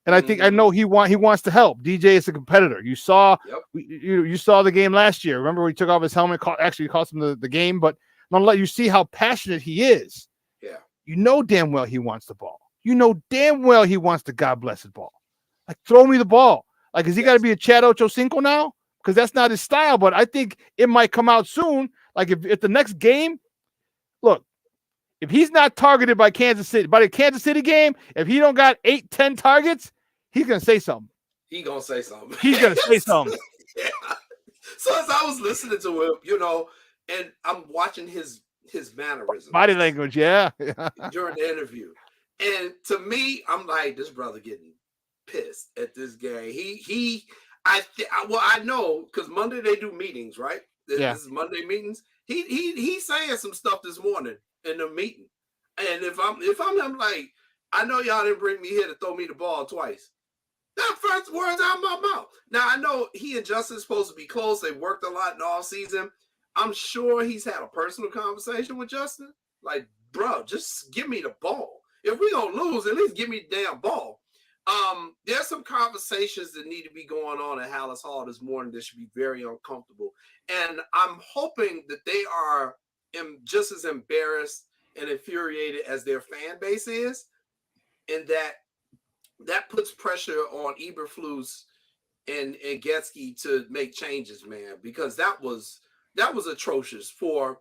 And I think I know he wants to help. DJ is a competitor. You saw you saw the game last year. Remember when he took off his helmet? Actually, cost him the game. But nonetheless, you see how passionate he is. Yeah. You know damn well he wants the ball. You know damn well he wants the God blessed ball. Like, throw me the ball. Like, is he got to be a Chad Ochocinco now? Because that's not his style. But I think it might come out soon. Like, if the next game, look, if he's not targeted by Kansas City, by the Kansas City game, if he don't got 8-10 targets, he's going to say something. He's going to say something. He's going to say something. Yeah. So as I was listening to him, and I'm watching his mannerisms. Body language, yeah. During the interview. And to me, I'm like, this brother getting pissed at this game. I know, because Monday they do meetings, right? This is Monday meetings. He's saying some stuff this morning in the meeting. And if I'm him, like, I know y'all didn't bring me here to throw me the ball twice. That first words out of my mouth. Now, I know he and Justin are supposed to be close. They worked a lot in all season. I'm sure he's had a personal conversation with Justin. Like, bro, just give me the ball. If we're going to lose, at least give me the damn ball. There's some conversations that need to be going on at Hallis Hall this morning that should be very uncomfortable. And I'm hoping that they are just as embarrassed and infuriated as their fan base is, and that puts pressure on Eberflus and Getsky to make changes, man, because that was atrocious for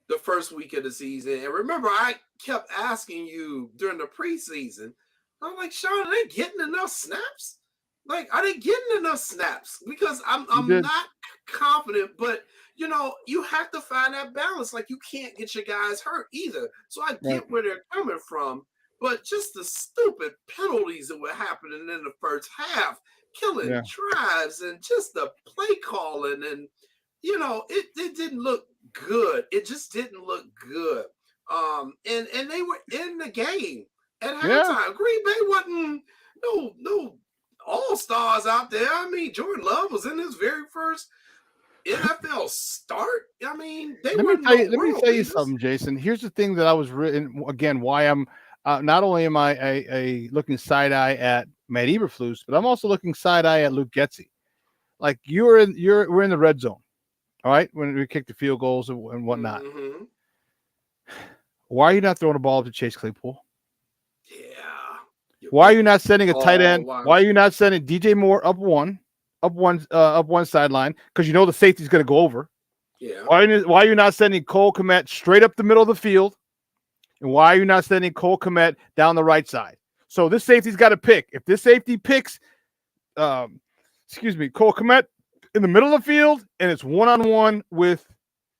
the first week of the season. And remember, I kept asking you during the preseason, I'm like, Shawn, are they getting enough snaps? Like, are they getting enough snaps? Because I'm not confident, but you have to find that balance. Like, you can't get your guys hurt either. So I get where they're coming from, but just the stupid penalties that were happening in the first half, killing drives, and just the play calling, and it didn't look good. It just didn't look good. And they were in the game at halftime. Green Bay wasn't no all-stars out there. I mean, Jordan Love was in his very first NFL start. I mean, let me tell you something, Jason. Here's the thing that I was written again. Why not only am I looking side eye at Matt Eberflus, but I'm also looking side eye at Luke Getsy. Like we're in the red zone, all right, when we kick the field goals and whatnot. Mm-hmm. Why are you not throwing the ball to Chase Claypool? Yeah. Why are you not sending a tight end? Wow. Why are you not sending DJ Moore up one sideline? Because you know the safety's going to go over. Yeah. Why are you not sending Cole Kmet straight up the middle of the field? And why are you not sending Cole Kmet down the right side? So this safety's got to pick. If this safety picks, Cole Kmet in the middle of the field, and it's one-on-one with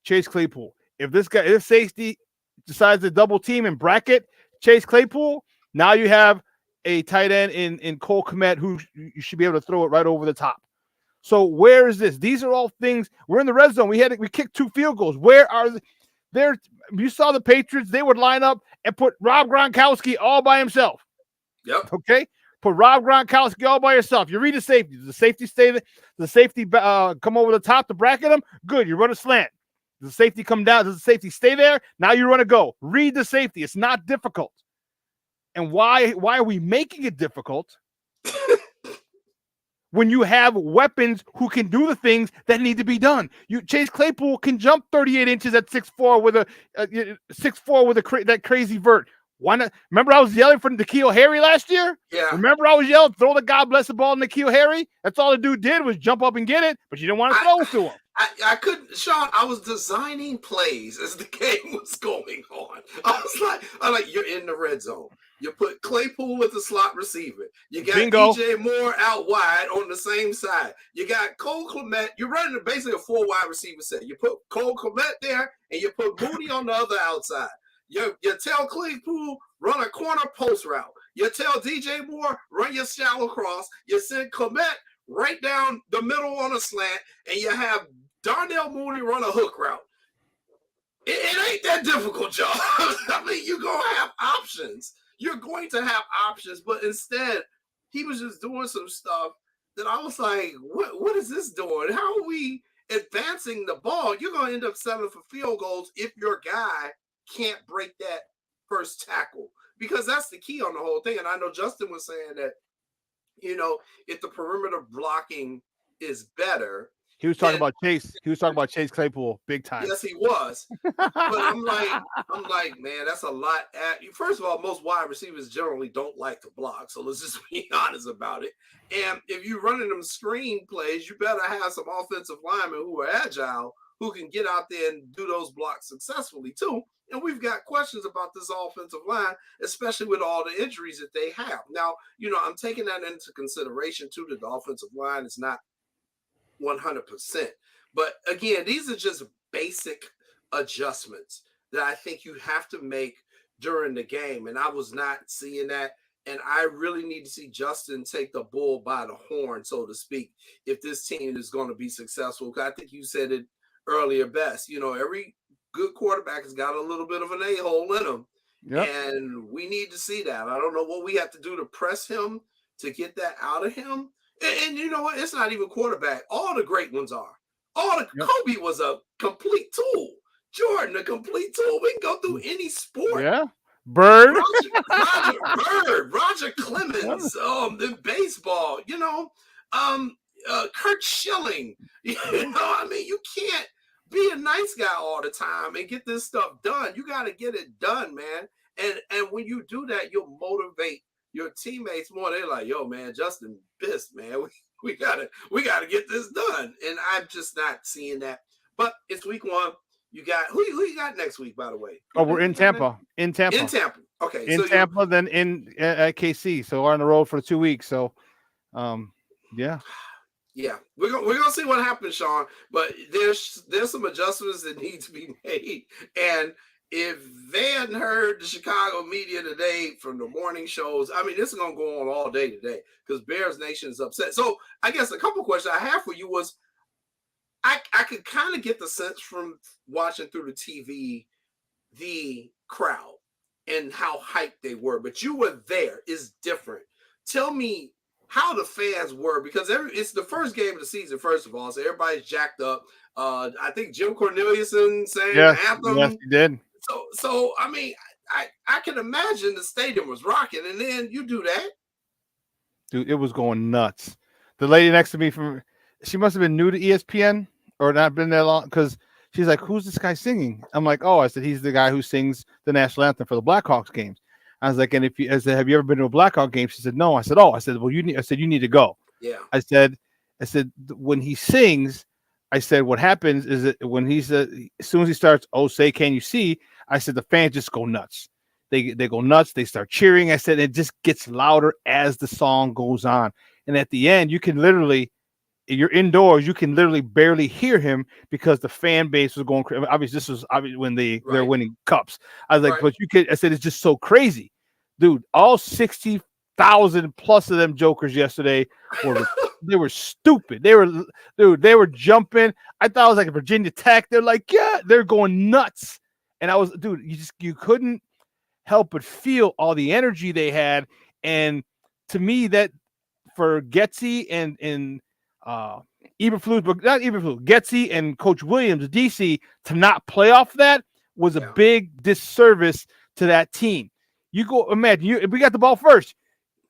Chase Claypool. If safety decides to double team and bracket Chase Claypool, now you have a tight end in Cole Kmet who you should be able to throw it right over the top. So where is this? These are all things. We're in the red zone. We kicked 2 field goals. Where are there? You saw the Patriots. They would line up and put Rob Gronkowski all by himself. Yep. Okay. Put Rob Gronkowski all by yourself. You read the safety. Does the safety stay there? Does the safety come over the top to bracket him? Good. You run a slant. Does the safety come down? Does the safety stay there? Now you run a go. Read the safety. It's not difficult. And why are we making it difficult when you have weapons who can do the things that need to be done? Chase Claypool can jump 38 inches at 6'4" with that crazy vert. Why not? Remember I was yelling for N'Keal Harry last year? Yeah. Remember I was yelling, throw the God bless the ball to N'Keal Harry? That's all the dude did was jump up and get it, but you didn't want to throw it to him. I couldn't, Shawn. I was designing plays as the game was going on. I'm like, you're in the red zone. You put Claypool at the slot receiver. You got Bingo. DJ Moore out wide on the same side. You got Cole Kmet. You're running basically a 4 wide receiver set. You put Cole Kmet there, and you put Mooney on the other outside. You tell Claypool, run a corner post route. You tell DJ Moore, run your shallow cross. You send Kmet right down the middle on a slant, and you have Darnell Mooney run a hook route. It ain't that difficult, y'all. I mean, you're going to have options. You're going to have options, but instead, he was just doing some stuff that I was like, what is this doing? How are we advancing the ball? You're going to end up settling for field goals if your guy can't break that first tackle, because that's the key on the whole thing. And I know Justin was saying that, if the perimeter blocking is better. He was talking about Chase. He was talking about Chase Claypool big time. Yes, he was. But I'm like, man, that's a lot. First of all, most wide receivers generally don't like to block, so let's just be honest about it. And if you're running them screen plays, you better have some offensive linemen who are agile, who can get out there and do those blocks successfully too. And we've got questions about this offensive line, especially with all the injuries that they have. Now, I'm taking that into consideration too, that the offensive line is not 100%. But again, these are just basic adjustments that I think you have to make during the game. And I was not seeing that. And I really need to see Justin take the bull by the horn, so to speak, if this team is going to be successful. I think you said it earlier best. Every good quarterback has got a little bit of an a-hole in him. Yep. And we need to see that. I don't know what we have to do to press him to get that out of him. And you know what? It's not even quarterback. All the great ones are. Kobe was a complete tool. Jordan, a complete tool. We can go through any sport. Yeah. Bird. Roger Clemens, in baseball, Kurt Schilling. You can't be a nice guy all the time and get this stuff done. You got to get it done, man. And when you do that, you'll motivate your teammates more. They're like, yo, man, Justin pissed, man. We gotta get this done. And I'm just not seeing that. But it's week 1. You got who you got next week, by the way? Oh, we're in Tampa. In Tampa. Okay. In Tampa, then at KC. So we're on the road for 2 weeks. So yeah. Yeah, we're gonna see what happens, Shawn. But there's some adjustments that need to be made. And if they hadn't heard the Chicago media today from the morning shows, I mean, this is gonna go on all day today because Bears Nation is upset. So I guess a couple questions I have for you was, I could kind of get the sense from watching through the TV, the crowd and how hyped they were, but you were there. It's different. Tell me how the fans were, because it's the first game of the season, first of all, so everybody's jacked up. I think Jim Corneliuson sang the anthem. Yes, he did. So I mean, I can imagine the stadium was rocking, and then you do that. Dude, it was going nuts. The lady next to me she must have been new to ESPN or not been there long because she's like, "Who's this guy singing?" I'm like, "Oh," I said, "He's the guy who sings the national anthem for the Blackhawks games." I was like, "And I said, have you ever been to a Blackhawk game?" She said, "No." I said, "Oh," I said, "Well, you need to go." Yeah. I said, when he sings, I said, what happens is that when as soon as he starts, "Oh, say, can you see?" I said, the fans just go nuts. They go nuts. They start cheering. I said, it just gets louder as the song goes on. And at the end, you're indoors, you can literally barely hear him because the fan base was going crazy. Obviously, this was when they're winning cups. I was like, but I said, it's just so crazy. Dude, all 60,000 plus of them jokers yesterday they were stupid. They were jumping. I thought it was like a Virginia Tech. They're like, yeah, they're going nuts. And you couldn't help but feel all the energy they had. And to me, that for Getsy and Eberflus, but not Eberflus, Getsy and Coach Williams, DC, to not play off that was a big disservice to that team. You go, imagine we got the ball first.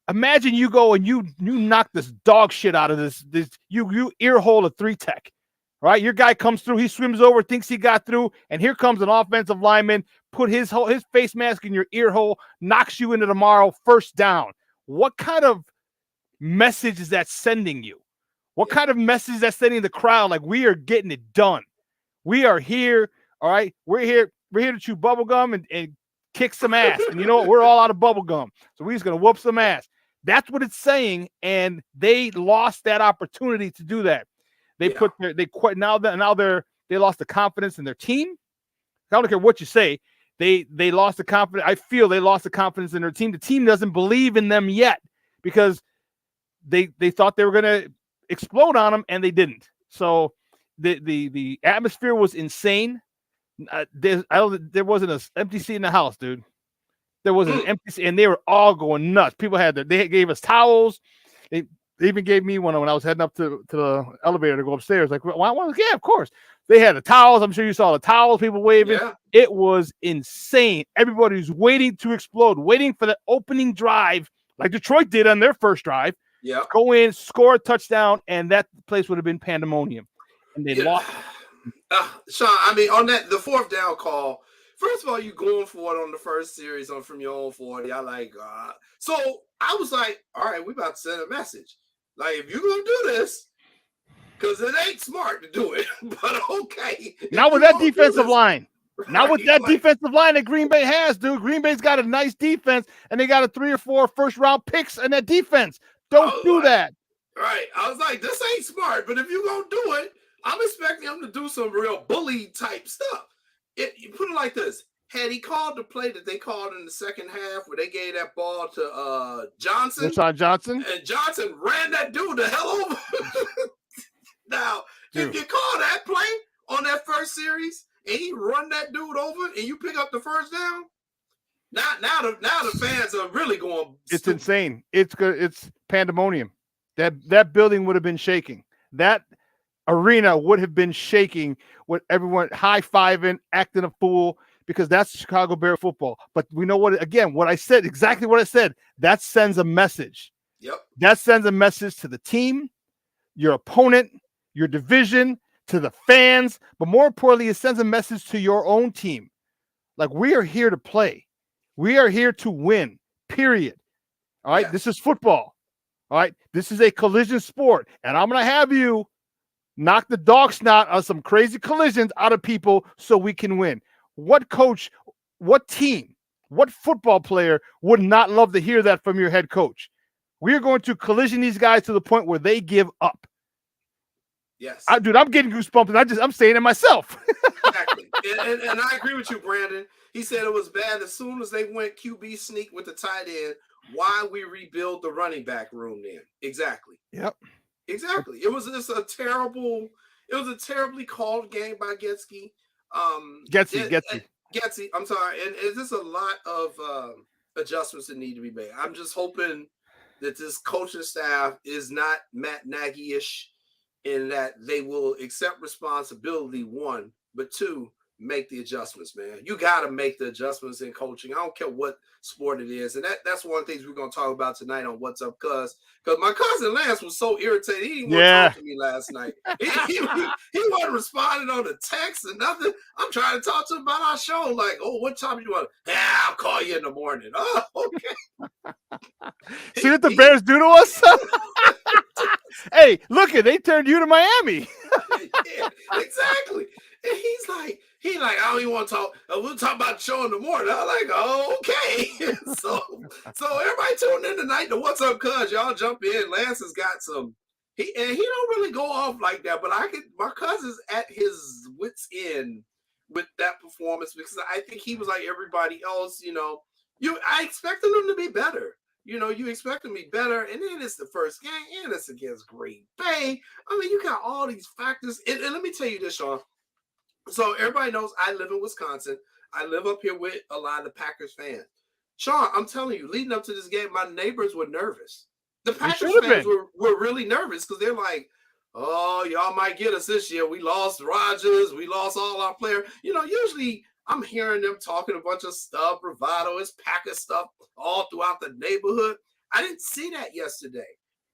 Imagine you go and you knock this dog shit out of this you ear hole a 3-tech, right? Your guy comes through, he swims over, thinks he got through, and here comes an offensive lineman, put his face mask in your ear hole, knocks you into tomorrow, first down. What kind of message is that sending you? What kind of message is that sending the crowd? Like, we are getting it done. We are here, all right? We're here to chew bubble gum and kick some ass. And you know what? We're all out of bubble gum, so we're just gonna whoop some ass. That's what it's saying, and they lost that opportunity to do that. They lost the confidence in their team. I don't care what you say. They lost the confidence. I feel they lost the confidence in their team. The team doesn't believe in them yet because they thought they were gonna explode on them, and they didn't. So the atmosphere was insane. There wasn't an empty seat in the house, dude. There was an empty seat, and they were all going nuts. People they gave us towels. They even gave me one when I was heading up to the elevator to go upstairs. Like, yeah, of course. They had the towels. I'm sure you saw the towels, people waving. Yeah. It was insane. Everybody's waiting to explode, waiting for the opening drive, like Detroit did on their first drive. Yeah. Go in, score a touchdown, and that place would have been pandemonium. And they lost. Shawn, I mean, on the fourth down call, first of all, you going for it on the first series from your own 40. I like, so I was like, all right, we about to send a message. Like, if you're going to do this, because it ain't smart to do it, but okay. Not with that defensive line. Not with that defensive line that Green Bay has, dude. Green Bay's got a nice defense, and they got a 3 or 4 first-round picks in that defense. Don't do that. Right. I was like, this ain't smart, but if you're going to do it, I'm expecting him to do some real bully type stuff. You put it like this. Had he called the play that they called in the second half where they gave that ball to Johnson. Johnson. And Johnson ran that dude the hell over. Now, if you call that play on that first series and he run that dude over and you pick up the first down, now the fans are really going It's stupid. Insane. It's good. It's pandemonium. That building would have been shaking. That arena would have been shaking with everyone high-fiving, acting a fool, because that's Chicago Bear football. But we know what I said, exactly what I said. That sends a message. Yep. That sends a message to the team, your opponent, your division, to the fans. But more importantly, it sends a message to your own team. Like, we are here to play. We are here to win, period. All right? Yes. This is football. All right? This is a collision sport. And I'm going to have you knock the dog snot on some crazy collisions out of people so we can win. What coach, what team, what football player would not love to hear that from your head coach? We are going to collision these guys to the point where they give up. Yes. Dude, I'm getting goosebumps, and I'm saying it myself. Exactly. And I agree with you, Brandon. He said it was bad as soon as they went QB sneak with the tight end. Why we rebuild the running back room then? Exactly. Yep. Exactly. It was a terribly called game by Getsy. Getsy. I'm sorry. And it's just a lot of adjustments that need to be made. I'm just hoping that this coaching staff is not Matt Nagy-ish in that they will accept responsibility, one, but two, make the adjustments, man. You got to make the adjustments in coaching. I don't care what sport it is. And that's one of the things we're going to talk about tonight on What's Up, Cuz. Because my cousin Lance was so irritated. He didn't want to talk to me last night. He wasn't responding on the text or nothing. I'm trying to talk to him about our show. Like, oh, what time do you want? Yeah, I'll call you in the morning. Oh, okay. See what the Bears do to us? Hey, look it, they turned you to Miami. Yeah, exactly. And he's like, I don't even want to talk. We'll talk about the show in the morning. I'm like, oh, okay. so everybody tune in tonight to What's Up, Cuz. Y'all jump in. Lance has got some. He don't really go off like that, but my cousin's at his wits end with that performance because I think he was like everybody else. I expected him to be better. You expect him to be better, and then it's the first game, and it's against Green Bay. I mean, you got all these factors. And let me tell you this, Shawn. So everybody knows I live in Wisconsin. I live up here with a lot of the Packers fans. Shawn, I'm telling you, leading up to this game, my neighbors were nervous. The Packers fans were really nervous because they're like, oh, y'all might get us this year. We lost Rodgers. We lost all our players. Usually I'm hearing them talking a bunch of stuff, bravado, it's Packers stuff all throughout the neighborhood. I didn't see that yesterday.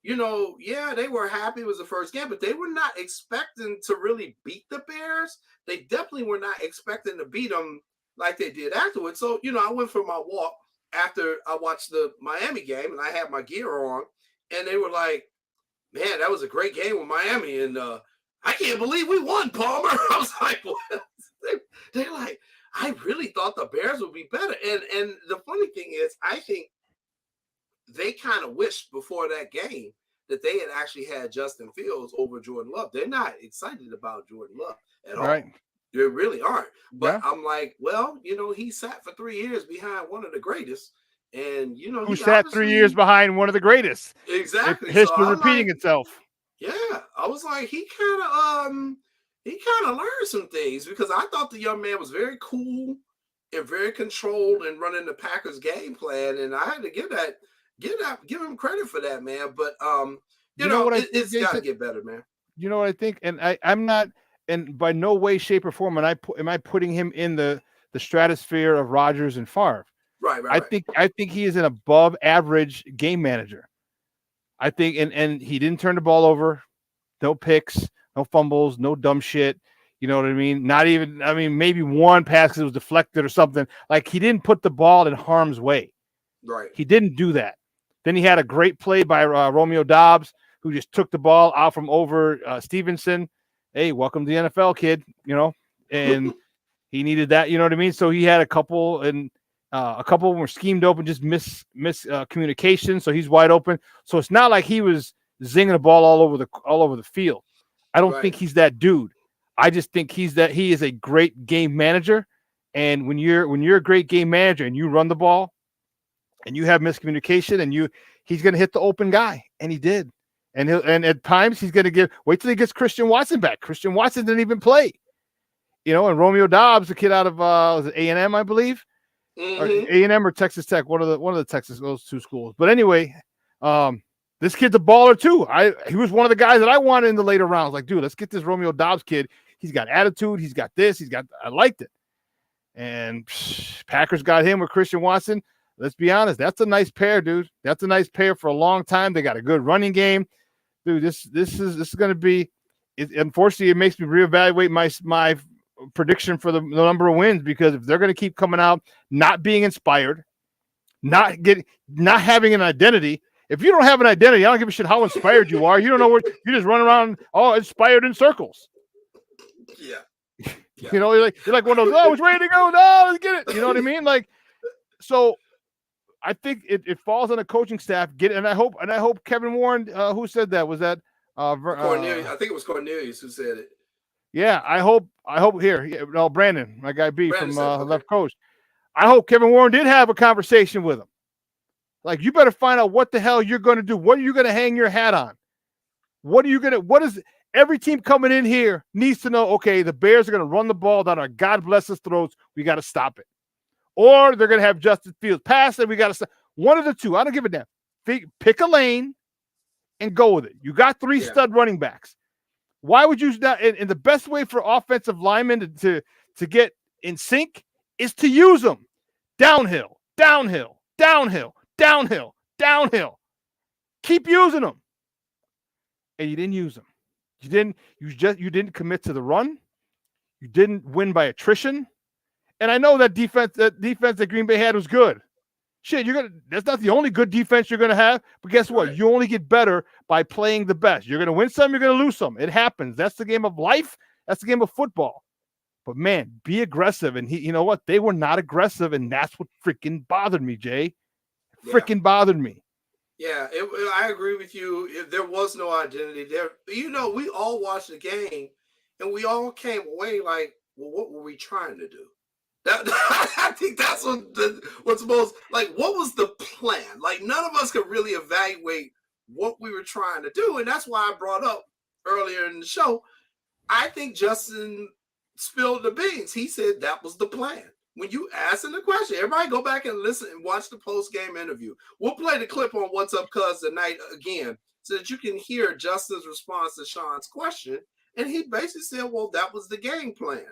Yeah, they were happy it was the first game, but they were not expecting to really beat the Bears. They definitely were not expecting to beat them like they did afterwards. So, I went for my walk after I watched the Miami game, and I had my gear on, and they were like, man, that was a great game with Miami, and I can't believe we won, Palmer. I was like, what? They're like, I really thought the Bears would be better. And the funny thing is, I think they kind of wished before that game that they had actually had Justin Fields over Jordan Love. They're not excited about Jordan Love at all. They really aren't. But I'm like, well, he sat for 3 years behind one of the greatest. And, who sat 3 years behind one of the greatest. Exactly. History repeating itself. Yeah. I was like, he kind of learned some things because I thought the young man was very cool and very controlled and running the Packers game plan. And I had to give him credit for that, man. But it's got to get better, man. You know what I think? And I'm not, and by no way, shape, or form, am I putting him in the stratosphere of Rodgers and Favre. Right. I think he is an above average game manager. I think, and he didn't turn the ball over, no picks, no fumbles, no dumb shit. You know what I mean? Not even, maybe one pass because it was deflected or something. Like, he didn't put the ball in harm's way. Right. He didn't do that. Then he had a great play by Romeo Doubs, who just took the ball out from over Stevenson. Hey, welcome to the NFL, kid. And he needed that. You know what I mean? So he had a couple, and a couple of them were schemed open, just miss communication. So he's wide open. So it's not like he was zinging the ball all over the field. I don't think he's that dude. I just think he is a great game manager. And when you're a great game manager and you run the ball and you have miscommunication and he's going to hit the open guy, and he did. And at times he's going to wait till he gets Christian Watson back. Christian Watson didn't even play. And Romeo Doubs, the kid out of was it A&M, I believe, or A&M or Texas Tech, one of the Texas, those two schools. But anyway, this kid's a baller too. He was one of the guys that I wanted in the later rounds. Like, dude, let's get this Romeo Doubs kid. He's got attitude. He's got this. I liked it. And Packers got him with Christian Watson. Let's be honest. That's a nice pair, dude. That's a nice pair for a long time. They got a good running game. Dude, this is going to be, unfortunately, it makes me reevaluate my prediction for the number of wins, because if they're going to keep coming out, not being inspired, not having an identity. If you don't have an identity, I don't give a shit how inspired you are. You don't know where you just run around, inspired in circles. Yeah. You're like one of those, it's ready to go. No, let's get it. You know what I mean? Like, so I think it falls on the coaching staff. And I hope Kevin Warren, who said that? Was that Cornelius? I think it was Cornelius who said it. Yeah, I hope here. No, Brandon, my guy B from Left Coast. I hope Kevin Warren did have a conversation with him. Like, you better find out what the hell you're going to do. What are you going to hang your hat on? What is every team coming in here needs to know, okay, the Bears are going to run the ball down our God bless us throats. We got to stop it. Or they're going to have Justin Fields pass it. We got to stop. One of the two. I don't give a damn. Pick a lane and go with it. You got three stud running backs. Why would you not? And the best way for offensive linemen to to get in sync is to use them. Downhill, downhill, downhill, downhill, downhill. Keep using them. And you didn't use them. You didn't commit to the run. You didn't win by attrition. And I know that defense that Green Bay had was good. Shit, that's not the only good defense you're gonna have. But guess what? Right. You only get better by playing the best. You're gonna win some, you're gonna lose some. It happens. That's the game of life. That's the game of football. But man, be aggressive. And you know what? They were not aggressive, and that's what freaking bothered me, Jay. Freaking bothered me. Yeah, I agree with you. There was no identity there. We all watched the game, and we all came away like, well, what were we trying to do? I think that's what's most, like, what was the plan? Like, none of us could really evaluate what we were trying to do. And that's why I brought up earlier in the show, I think Justin spilled the beans. He said that was the plan. When you asked him the question, everybody go back and listen and watch the post-game interview. We'll play the clip on What's Up Cuz tonight again so that you can hear Justin's response to Shawn's question. And he basically said, well, that was the game plan.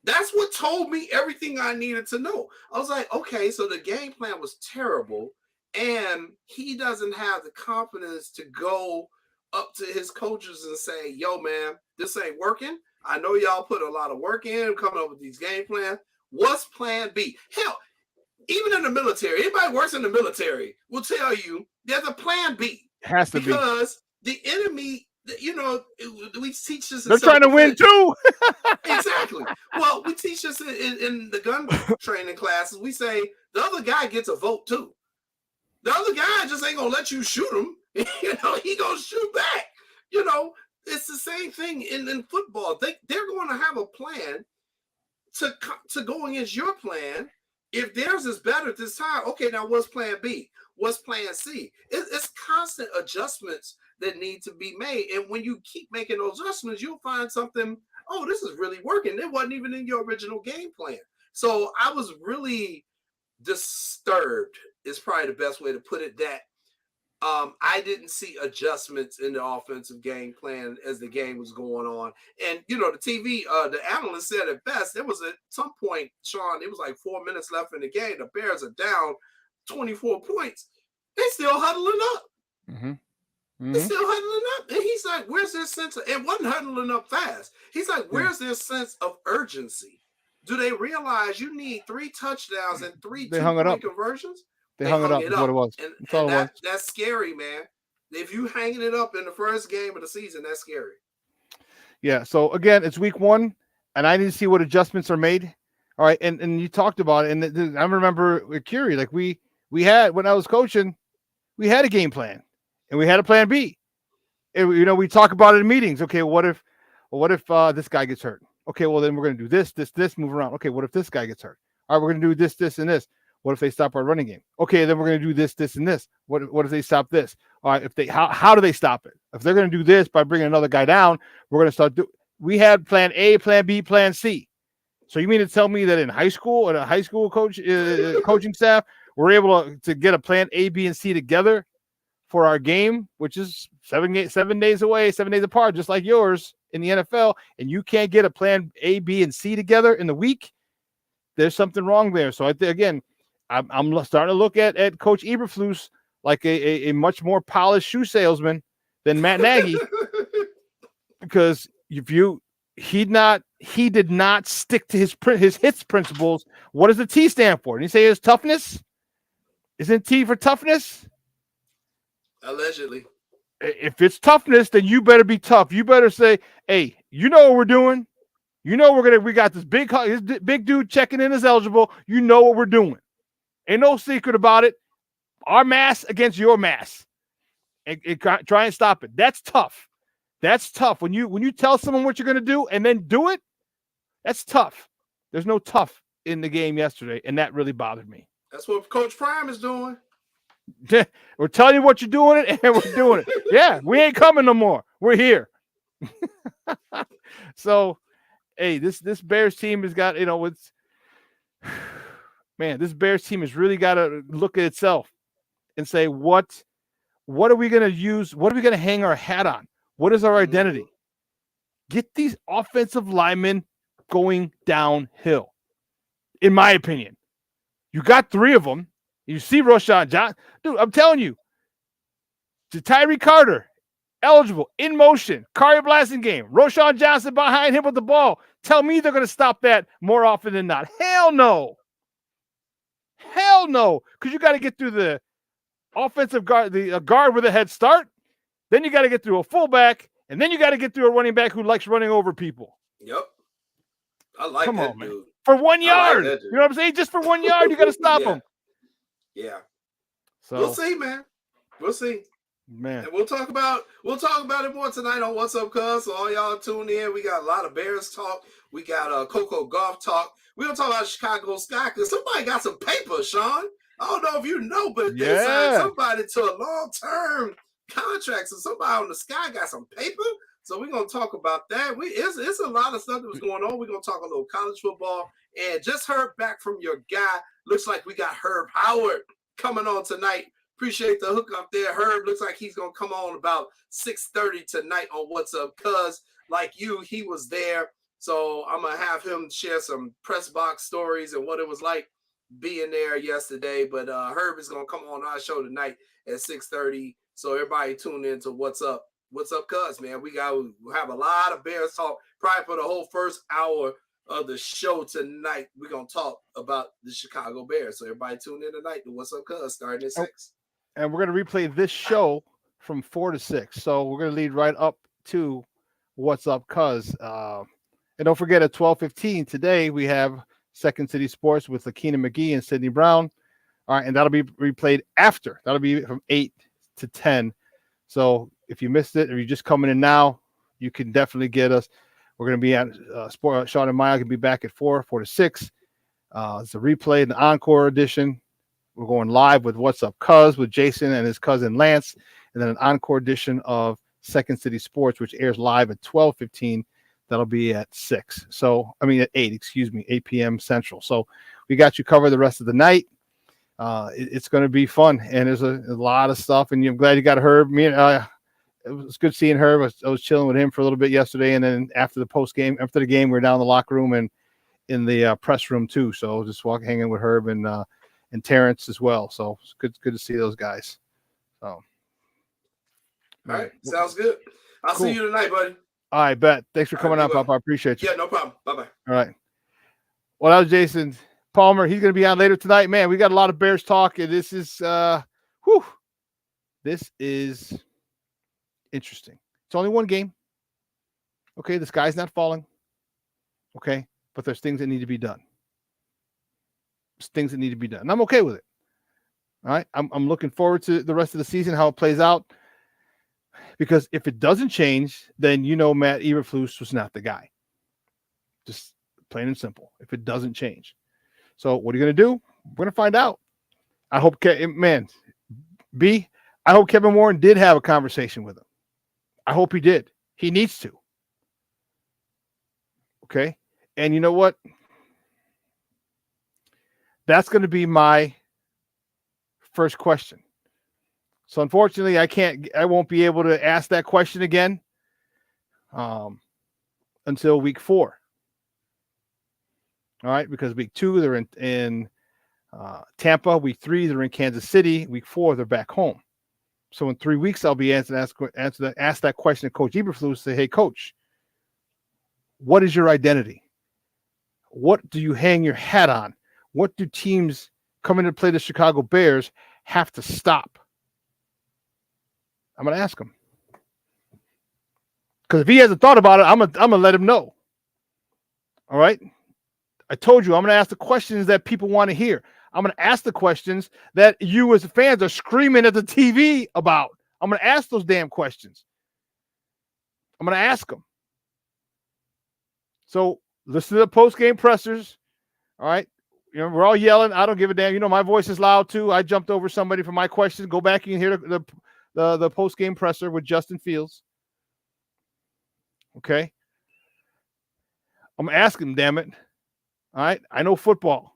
That's what told me everything I needed to know. I was like, okay, so the game plan was terrible, and he doesn't have the confidence to go up to his coaches and say, yo, man, this ain't working. I know y'all put a lot of work in coming up with these game plans. What's plan B? Hell, even in the military, anybody works in the military will tell you there's a plan B. Has to be. Because the enemy, we teach this. They're trying to win too. Exactly. Well, we teach this in the gun training classes. We say the other guy gets a vote too. The other guy just ain't gonna let you shoot him. He gonna shoot back. It's the same thing in football. They're going to have a plan to go against your plan. If theirs is better this time, okay, now what's plan B? What's plan C? It's constant adjustments that need to be made. And when you keep making those adjustments, you'll find something, oh, this is really working. It wasn't even in your original game plan. So I was really disturbed, is probably the best way to put it, that I didn't see adjustments in the offensive game plan as the game was going on. And, the TV, the analyst said it best. There was at some point, Shawn, it was like 4 minutes left in the game. The Bears are down 24 points. They still huddling up. Mm-hmm. They're still huddling up. And he's like, where's their sense of, it wasn't huddling up fast. He's like, where's their sense of urgency? Do they realize you need 3 touchdowns and 3 2-point conversions? They hung it up. That's what it was. And that's scary, man. If you hanging it up in the first game of the season, that's scary. Yeah. So again, it's week 1, and I need to see what adjustments are made. All right. And you talked about it, and I remember with Curie, like we had, when I was coaching, we had a game plan, and we had a plan B. And, we talk about it in meetings. Okay, what if this guy gets hurt? Okay, well then we're gonna do this, move around. Okay, what if this guy gets hurt? All right, we're gonna do this, and this. What if they stop our running game? Okay, then we're going to do this, and this. What if they stop this? All right, how do they stop it? If they're going to do this by bringing another guy down, we're going to start we had plan A, plan B, plan C. So you mean to tell me that in high school, and a high school coaching staff, we're able to get a plan A, B, and C together for our game, which is 7 days away, 7 days apart, just like yours in the NFL, and you can't get a plan A, B, and C together in the week? There's something wrong there. So again, I'm starting to look at Coach Eberflus like a much more polished shoe salesman than Matt Nagy, because he did not stick to his hits principles. What does the T stand for? And you say it's toughness? Isn't T for toughness? Allegedly. If it's toughness, then you better be tough. You better say, hey, you know what we're doing. We got this big dude checking in as eligible. You know what we're doing. Ain't no secret about it. Our mass against your mass. And try and stop it. That's tough. That's tough. When you tell someone what you're going to do and then do it, that's tough. There's no tough in the game yesterday, and that really bothered me. That's what Coach Prime is doing. We're telling you what you're doing it, and we're doing it. Yeah, we ain't coming no more. We're here. So, hey, this Bears team has got, this Bears team has really got to look at itself and say, what are we going to use? What are we going to hang our hat on? What is our identity? Get these offensive linemen going downhill, in my opinion. You got 3 of them. You see Roshan Johnson. Dude, I'm telling you, to Tyree Carter, eligible, in motion, cardio blasting game. Roshan Johnson behind him with the ball. Tell me they're going to stop that more often than not. Hell no. Hell no. Because you got to get through the offensive guard, the guard with a head start. Then you got to get through a fullback. And then you got to get through a running back who likes running over people. Yep. I like Come that on, man. dude. For 1 yard. Like you know what I'm saying? Just for 1 yard, you got to stop him. Yeah. So We'll see, man. We'll see. Man. And we'll talk about it more tonight on What's Up, Cuz. So all y'all tune in. We got a lot of Bears talk. We got Coco Golf talk. We're gonna talk about Chicago Sky because somebody got some paper, Shawn. I don't know if you know, but they signed somebody to a long-term contract. So somebody on the Sky got some paper. So we're gonna talk about that. It's a lot of stuff that was going on. We're gonna talk a little college football. And just heard back from your guy. Looks like we got Herb Howard coming on tonight. Appreciate the hookup there. Herb looks like he's going to come on about 6:30 tonight on What's Up, Cuz. Like you, he was there. So I'm going to have him share some press box stories and what it was like being there yesterday. But Herb is going to come on our show tonight at 6:30. So everybody tune in to What's Up. What's Up, Cuz, man. We have a lot of Bears talk. Probably for the whole first hour of the show tonight, we're going to talk about the Chicago Bears. So everybody tune in tonight to What's Up, Cuz, starting at 6. And we're going to replay this show from 4 to 6. So we're going to lead right up to What's Up, Cuz. And don't forget, at 12:15 today, we have Second City Sports with Lakina McGee and Sidney Brown. All right, and that'll be replayed after. That'll be from 8 to 10. So if you missed it or you're just coming in now, you can definitely get us. We're going to be at Shawn and Maya can be back at 4 to 6. It's a replay, the encore edition. We're going live with What's Up, Cuz, with Jason and his cousin Lance, and then an encore edition of Second City Sports, which airs live at 12:15. That'll be at 6. So, I mean, at 8 p.m. Central. So we got you covered the rest of the night. It's going to be fun, and there's a lot of stuff, and I'm glad you got Herb. It was good seeing Herb. I was chilling with him for a little bit yesterday, and then after the game, we were down in the locker room and in the press room too. So just hanging with Herb and Terrence as well. So it's good to see those guys. So all right, sounds good. I'll see you tonight, buddy. All right, bet. Thanks for coming up, Papa. I appreciate you. Yeah, no problem. Bye-bye. All right. Well, that was Jason Palmer. He's going to be on later tonight. Man, we got a lot of Bears talk, and this is this is interesting. It's only one game. Okay, the sky's not falling. Okay, but there's things that need to be done. There's things that need to be done. And I'm okay with it. All right. I'm looking forward to the rest of the season, how it plays out. Because if it doesn't change, then Matt Eberflus was not the guy. Just plain and simple. If it doesn't change. So what are you going to do? We're going to find out. I hope, I hope Kevin Warren did have a conversation with him. I hope he did. He needs to. Okay. And you know what? That's going to be my first question. So unfortunately, I won't be able to ask that question again until week 4. All right, because week 2 they're in Tampa, week 3 they're in Kansas City, week 4 they're back home. So in 3 weeks I'll be ask that question to Coach Eberflus. Say, hey, Coach, what is your identity? What do you hang your hat on? What do teams coming to play the Chicago Bears have to stop? I'm going to ask him. Because if he hasn't thought about it, I'm going to let him know. All right? I told you, I'm going to ask the questions that people want to hear. I'm going to ask the questions that you as fans are screaming at the TV about. I'm going to ask those damn questions. I'm going to ask them. So listen to the post-game pressers. All right? We're all yelling. I don't give a damn. My voice is loud too. I jumped over somebody for my question. Go back and hear the post-game presser with Justin Fields. Okay? I'm asking, damn it. All right? I know football.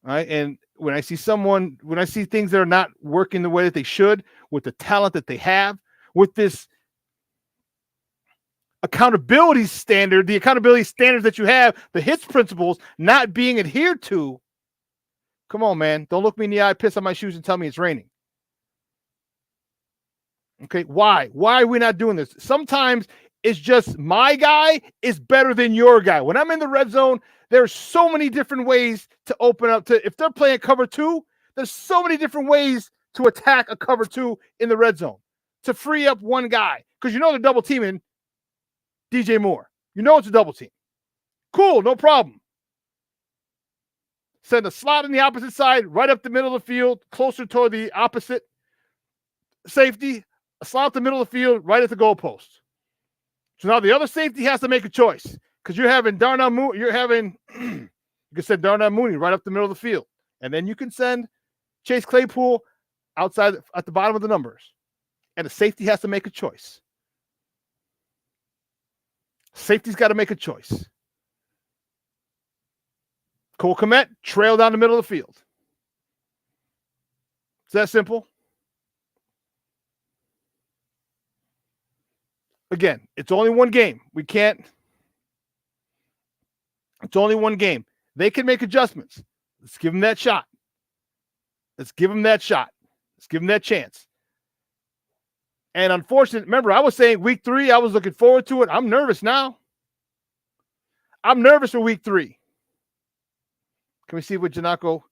All right? And when I see things that are not working the way that they should, with the talent that they have, with this accountability standard, the accountability standards that you have, the hits principles not being adhered to. Come on, man. Don't look me in the eye, piss on my shoes, and tell me it's raining. Okay, why? Why are we not doing this? Sometimes it's just my guy is better than your guy. When I'm in the red zone, there's so many different ways to open up to. If they're playing cover 2, there's so many different ways to attack a cover 2 in the red zone to free up one guy. Because you know they're double teaming DJ Moore. You know it's a double team. Cool, no problem. Send a slot in the opposite side, right up the middle of the field, closer toward the opposite safety, a slot up the middle of the field, right at the goalpost. So now the other safety has to make a choice because you're having Darnell Mooney, you can send Darnell Mooney right up the middle of the field. And then you can send Chase Claypool outside at the bottom of the numbers. And the safety has to make a choice. Safety's got to make a choice. Cole Kmet, trail down the middle of the field. It's that simple. Again, it's only one game. It's only one game. They can make adjustments. Let's give them that shot. Let's give them that shot. Let's give them that chance. And unfortunately, remember, I was saying week 3, I was looking forward to it. I'm nervous now. I'm nervous for week 3. Can we see what Janoko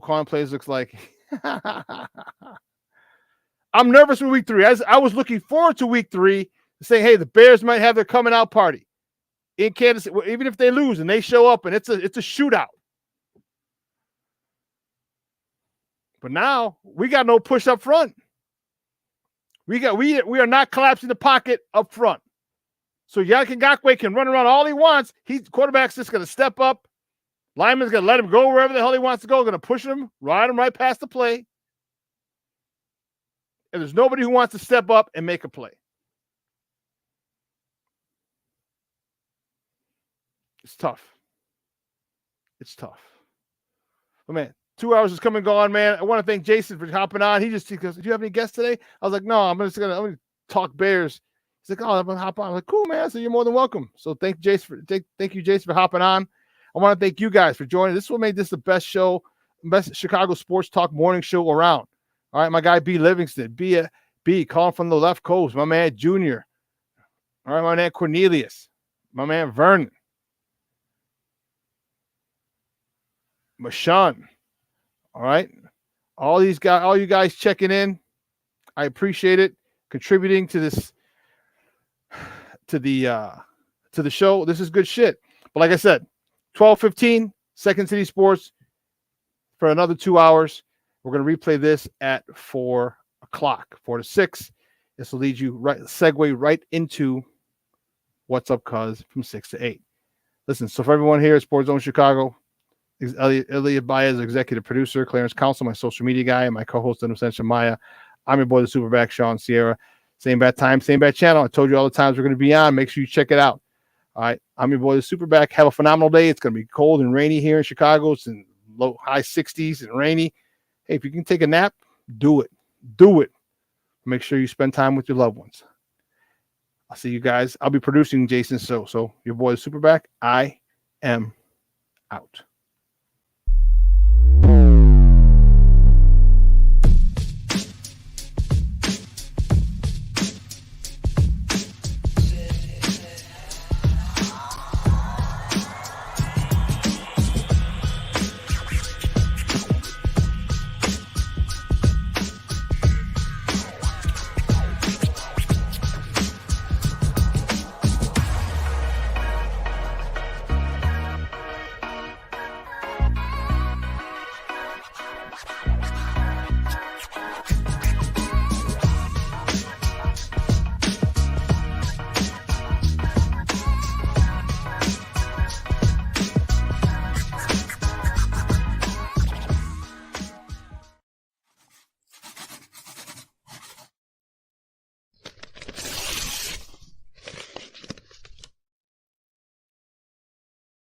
Khan plays looks like? I'm nervous for week 3. As I was looking forward to week 3, saying, hey, the Bears might have their coming out party in Kansas City, even if they lose and they show up and it's a shootout. But now we got no push up front. We are not collapsing the pocket up front. So Yannick Ngakoue can run around all he wants. Quarterback's just going to step up. Lineman's going to let him go wherever the hell he wants to go. Going to push him, ride him right past the play. And there's nobody who wants to step up and make a play. It's tough. It's tough. But man, 2 hours is come and gone, man. I want to thank Jason for hopping on. He goes, do you have any guests today? I was like, no, I'm going to talk Bears. He's like, oh, I'm going to hop on. I'm like, cool, man. So you're more than welcome. So thank you, Jason, for hopping on. I want to thank you guys for joining. This is what made this the best Chicago sports talk morning show around. All right, my guy B. Livingston, B calling from the left coast. My man Junior. All right, my man Cornelius. My man Vernon. Mashawn. All right, all you guys checking in. I appreciate it. Contributing to this, to the show. This is good shit. But like I said, 12:15, Second City Sports for another 2 hours. We're going to replay this at 4 o'clock, 4 to 6. This will lead you segue right into What's Up, Cuz from 6 to 8. Listen, so for everyone here at Sports Zone Chicago, Elliot Baez, executive producer, Clarence Council, my social media guy, and my co-host, Innocent Maya. I'm your boy, the SuperBack, Shawn Sierra. Same bad time, same bad channel. I told you all the times we're going to be on. Make sure you check it out. All right, I'm your boy, the SuperBack. Have a phenomenal day. It's going to be cold and rainy here in Chicago. It's in high 60s and rainy. Hey, if you can take a nap, do it. Do it. Make sure you spend time with your loved ones. I'll see you guys. I'll be producing Jason So your boy, the SuperBack. I am out.